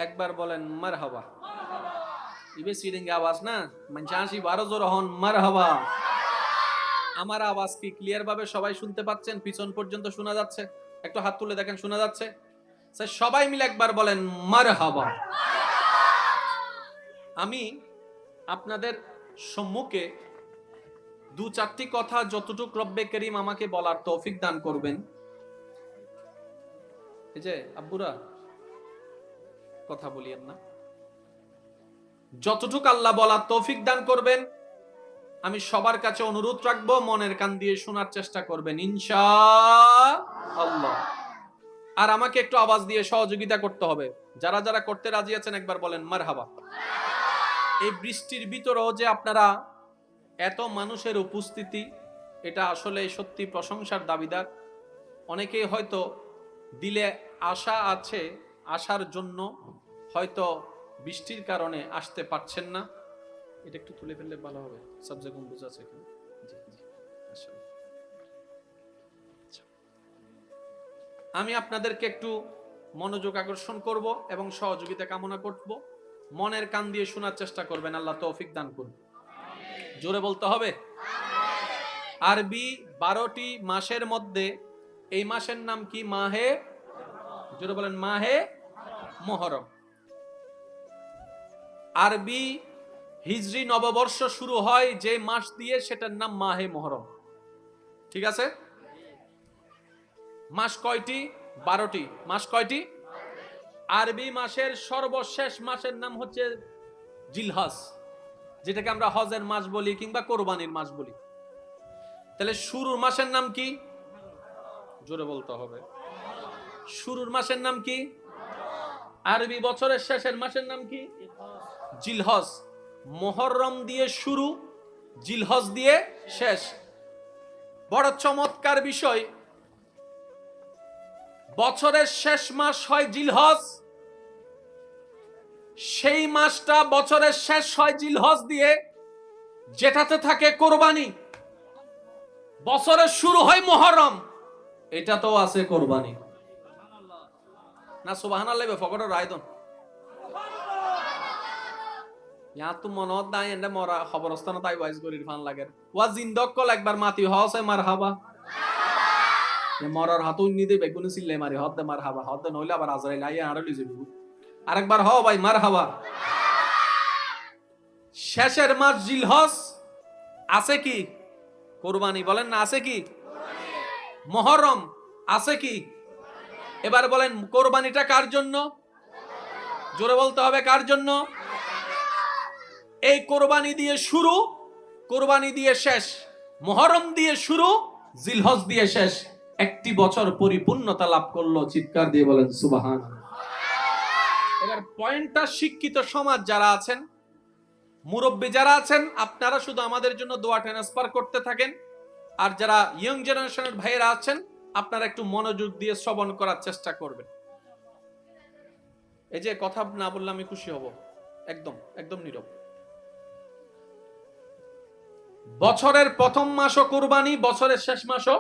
একবার বলেন মারহাবা। ইবে সিডিং আওয়াজ না মানচাসি 12 জোর হন মারহাবা। আমার আওয়াজ কি ক্লিয়ার ভাবে সবাই শুনতে পাচ্ছেন? পিছন পর্যন্ত শোনা যাচ্ছে? একটু হাত তুলে দেখেন শোনা যাচ্ছে? স্যার সবাই মিলে একবার বলেন মারহাবা। আমি আপনাদের সম্মুখে 2-4টি কথা যতটুকু রব্বে করিম আমাকে বলার তৌফিক দান করবেন, এই যে আব্বুরা কথা বলিয়েন না, যতটুকু আল্লাহ বলার তৌফিক দান করবেন আমি সবার কাছে অনুরোধ রাখবো, মনের কান দিয়ে শোনার চেষ্টা করবেন ইনশাআল্লাহ। আর আমাকে একটু আওয়াজ দিয়ে সহযোগিতা করতে হবে। যারা যারা করতে রাজি আছেন একবার বলেন মারহাবা। এই বৃষ্টির ভিতরেও যে আপনারা এত মানুষের উপস্থিতি, এটা আসলে সত্যি প্রশংসার দাবিদার। অনেকেই হয়তো দিলে আশা আছে, আসার জন্য হয়তো বৃষ্টির কারণে আসতে পারছেন না। এটা একটু তুলে ফেললে ভালো হবে, সাবজেক্ট বুঝা আছে এখানে। আমি আপনাদেরকে একটু মনোযোগ আকর্ষণ করব এবং সহযোগিতা কামনা করব। মনের কান দিয়ে শোনার চেষ্টা করবেন, আল্লাহ তৌফিক দান করুন। জোরে বলতে হবে। আরবি 12টি মাসের মধ্যে এই মাসের নাম কি? মাহে, জোরে বলেন মাহে মুহররম। আরবি হিজরি নববর্ষ শুরু হয় যে মাস দিয়ে, সেটার নাম মাহে মুহররম। ঠিক আছে? মাস কয়টি? 12টি। মাস কয়টি? আরবি মাসের সর্বশেষ মাসের নাম হচ্ছে জিলহজ, যেটাকে আমরা হজের মাস বলি কিংবা কোরবানির মাস বলি। তাহলে শুরুর মাসের নাম কি? জোরে বলতে হবে। শুরুর মাসের নাম কি? আরবি বছরের শেষের মাসের নাম কি? জিলহজ। মুহররম দিয়ে শুরু, জিলহজ দিয়ে শেষ। বড় চমৎকার বিষয়, বছরের শেষ মাস হয় জিলহজ, সেই মাসটা বছরের শেষ হয় জিলহজ দিয়ে, যেটাতে থাকে কোরবানি। বছরের শুরু হয় মুহররম, এটা তো আছে কোরবানি না। সুবহানাল্লাহ ফকরের রায়দন ইয়া তো মনত নাই এন্ড মরা খবরস্থান তাই ওয়াইজ করির ফান লাগে ওয়া জিন্দক কল একবার মাতি হসে মারহাবা। যে মরার হাতুন নিদে বেগুন সিল্লে মারি হদ মারহাবা, হদ নইলে আবার আজরাইল আইয়া আড়লি যাবে। আরেকবার হ ভাই মারহাবা। শেষের মাস জিলহজ, আছে কি? কোরবানি। বলেন না আছে কি? মুহররম, আছে কি? এবার বলেন কোরবানিটা কার জন্য? জোরে বলতে হবে, কার জন্য? এই কোরবানি দিয়ে শুরু, কোরবানি দিয়ে শেষ, মুহররম দিয়ে শুরু, জিলহজ দিয়ে শেষ, একটি বছর পরিপূর্ণতা লাভ করলো। চিৎকার দিয়ে বলেন সুবহানাল্লাহ। এবার পয়েন্টটা, শিক্ষিত সমাজ যারা আছেন, মুরব্বী যারা আছেন, আপনারা শুধু আমাদের জন্য দোয়া ট্রান্সফার করতে থাকেন। আর যারা ইয়ং জেনারেশনের ভাইয়েরা আছেন, আপনারা একটু মনোযোগ দিয়ে শ্রবণ করার চেষ্টা করবেন। এই যে কথা না বললে আমি খুশি হব, একদম একদম নীরব। বছরের প্রথম মাসও কোরবানি, বছরের শেষ মাসও।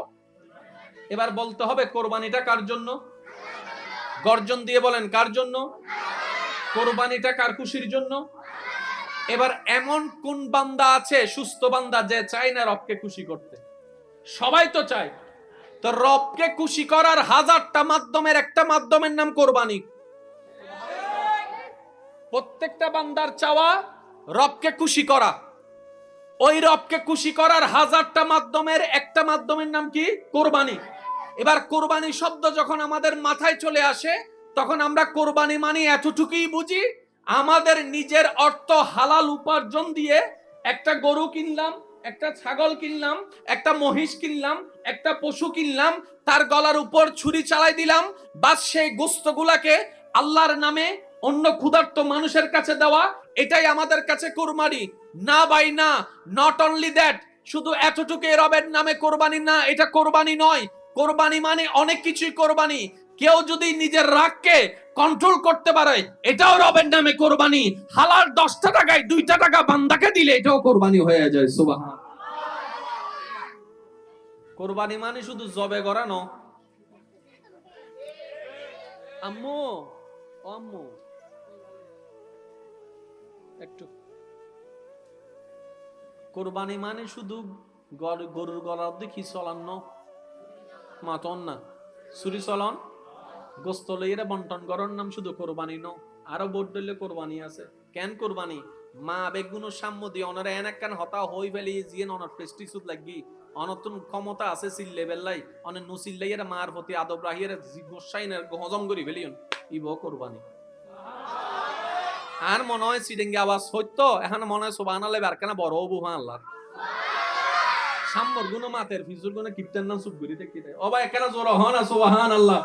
এবার বলতে হবে কোরবানিটা কার জন্য? গর্জন দিয়ে বলেন, কার জন্য? কোরবানিটা কার খুশির জন্য? এবার এমন কোন বান্দা আছে, সুস্থ বান্দা, যে চায় না রবকে খুশি করতে? সবাই তো চায়। তো রবকে খুশি করার হাজারটা মাধ্যমের একটা মাধ্যমের নাম কোরবানি। প্রত্যেকটা বান্দার চাওয়া রবকে খুশি করা। ওই রবকে খুশি করার হাজারটা মাধ্যমের একটা মাধ্যমের নাম কি? কোরবানি। এবার কোরবানি শব্দ যখন আমাদের মাথায় চলে আসে, তখন আমরা কোরবানি মানে এতটুকুই বুঝি, আমাদের নিজের অর্থ হালাল উপার্জন দিয়ে একটা গরু কিনলাম, একটা ছাগল কিনলাম, একটা মহিষ কিনলাম, একটা পশু কিনলাম, তার গলার উপর ছুরি চালাই দিলাম, বাস সেই গোশতগুলাকে আল্লাহর নামে অন্য ক্ষুধার্ত মানুষের কাছে দেওয়া, এটাই আমাদের কাছে কোরবানি। না ভাই না, নট অনলি দ্যাট, শুধু এতটুকু রবের নামে কোরবানি না, এটা কোরবানি নয়। কোরবানি মানে অনেক কিছুই কোরবানি। কেউ যদি নিজের রাগকে কন্ট্রোল করতে পারে, এটাও রবের নামে কোরবানি। হালাল 10টা টাকায় 2টা টাকা বান্দাকে দিলে এটাও কোরবানি হয়ে যায়। সুবহান। কোরবানি মানে শুধু জবে করানো। আম্মু, ও আম্মু একটু, কোরবানি মানে শুধু গরুর গলার অব্দি কি চলানো মাতন না, ছুরি চলন, গোস্ত লইয়া বন্টন করার নাম শুধু কোরবানি ন। আরো বোর্ড দিলে কোরবানি আছে। কেন কোরবানি? মা বেগুনো সাম্য দিয়ে অনারে এনাক কান হতা হই ফেলি জিয়ে অনার প্রেস্টিজুত লাগি, অনতুন ক্ষমতা আছে সিল্লে বেল্লাই, অনে নুসিল্লাইয়ের মার প্রতি আদব রাহিয়ের গোসাইনের হজম করি ফেলিয়ন, ইব কোরবানি। আর মনে হয় সিডেঙ্গে আওয়াজ হইতো, এখন মনে হয় সুবহানাল্লাহ বারকানা বড় বুহা আল্লাহ সাম্মর গুণ মাতের ফিজুর গুণ কিপ্টেন নাম সুপ করি দেখি ও ভাই একেরা জোর হন সুবহানাল্লাহ।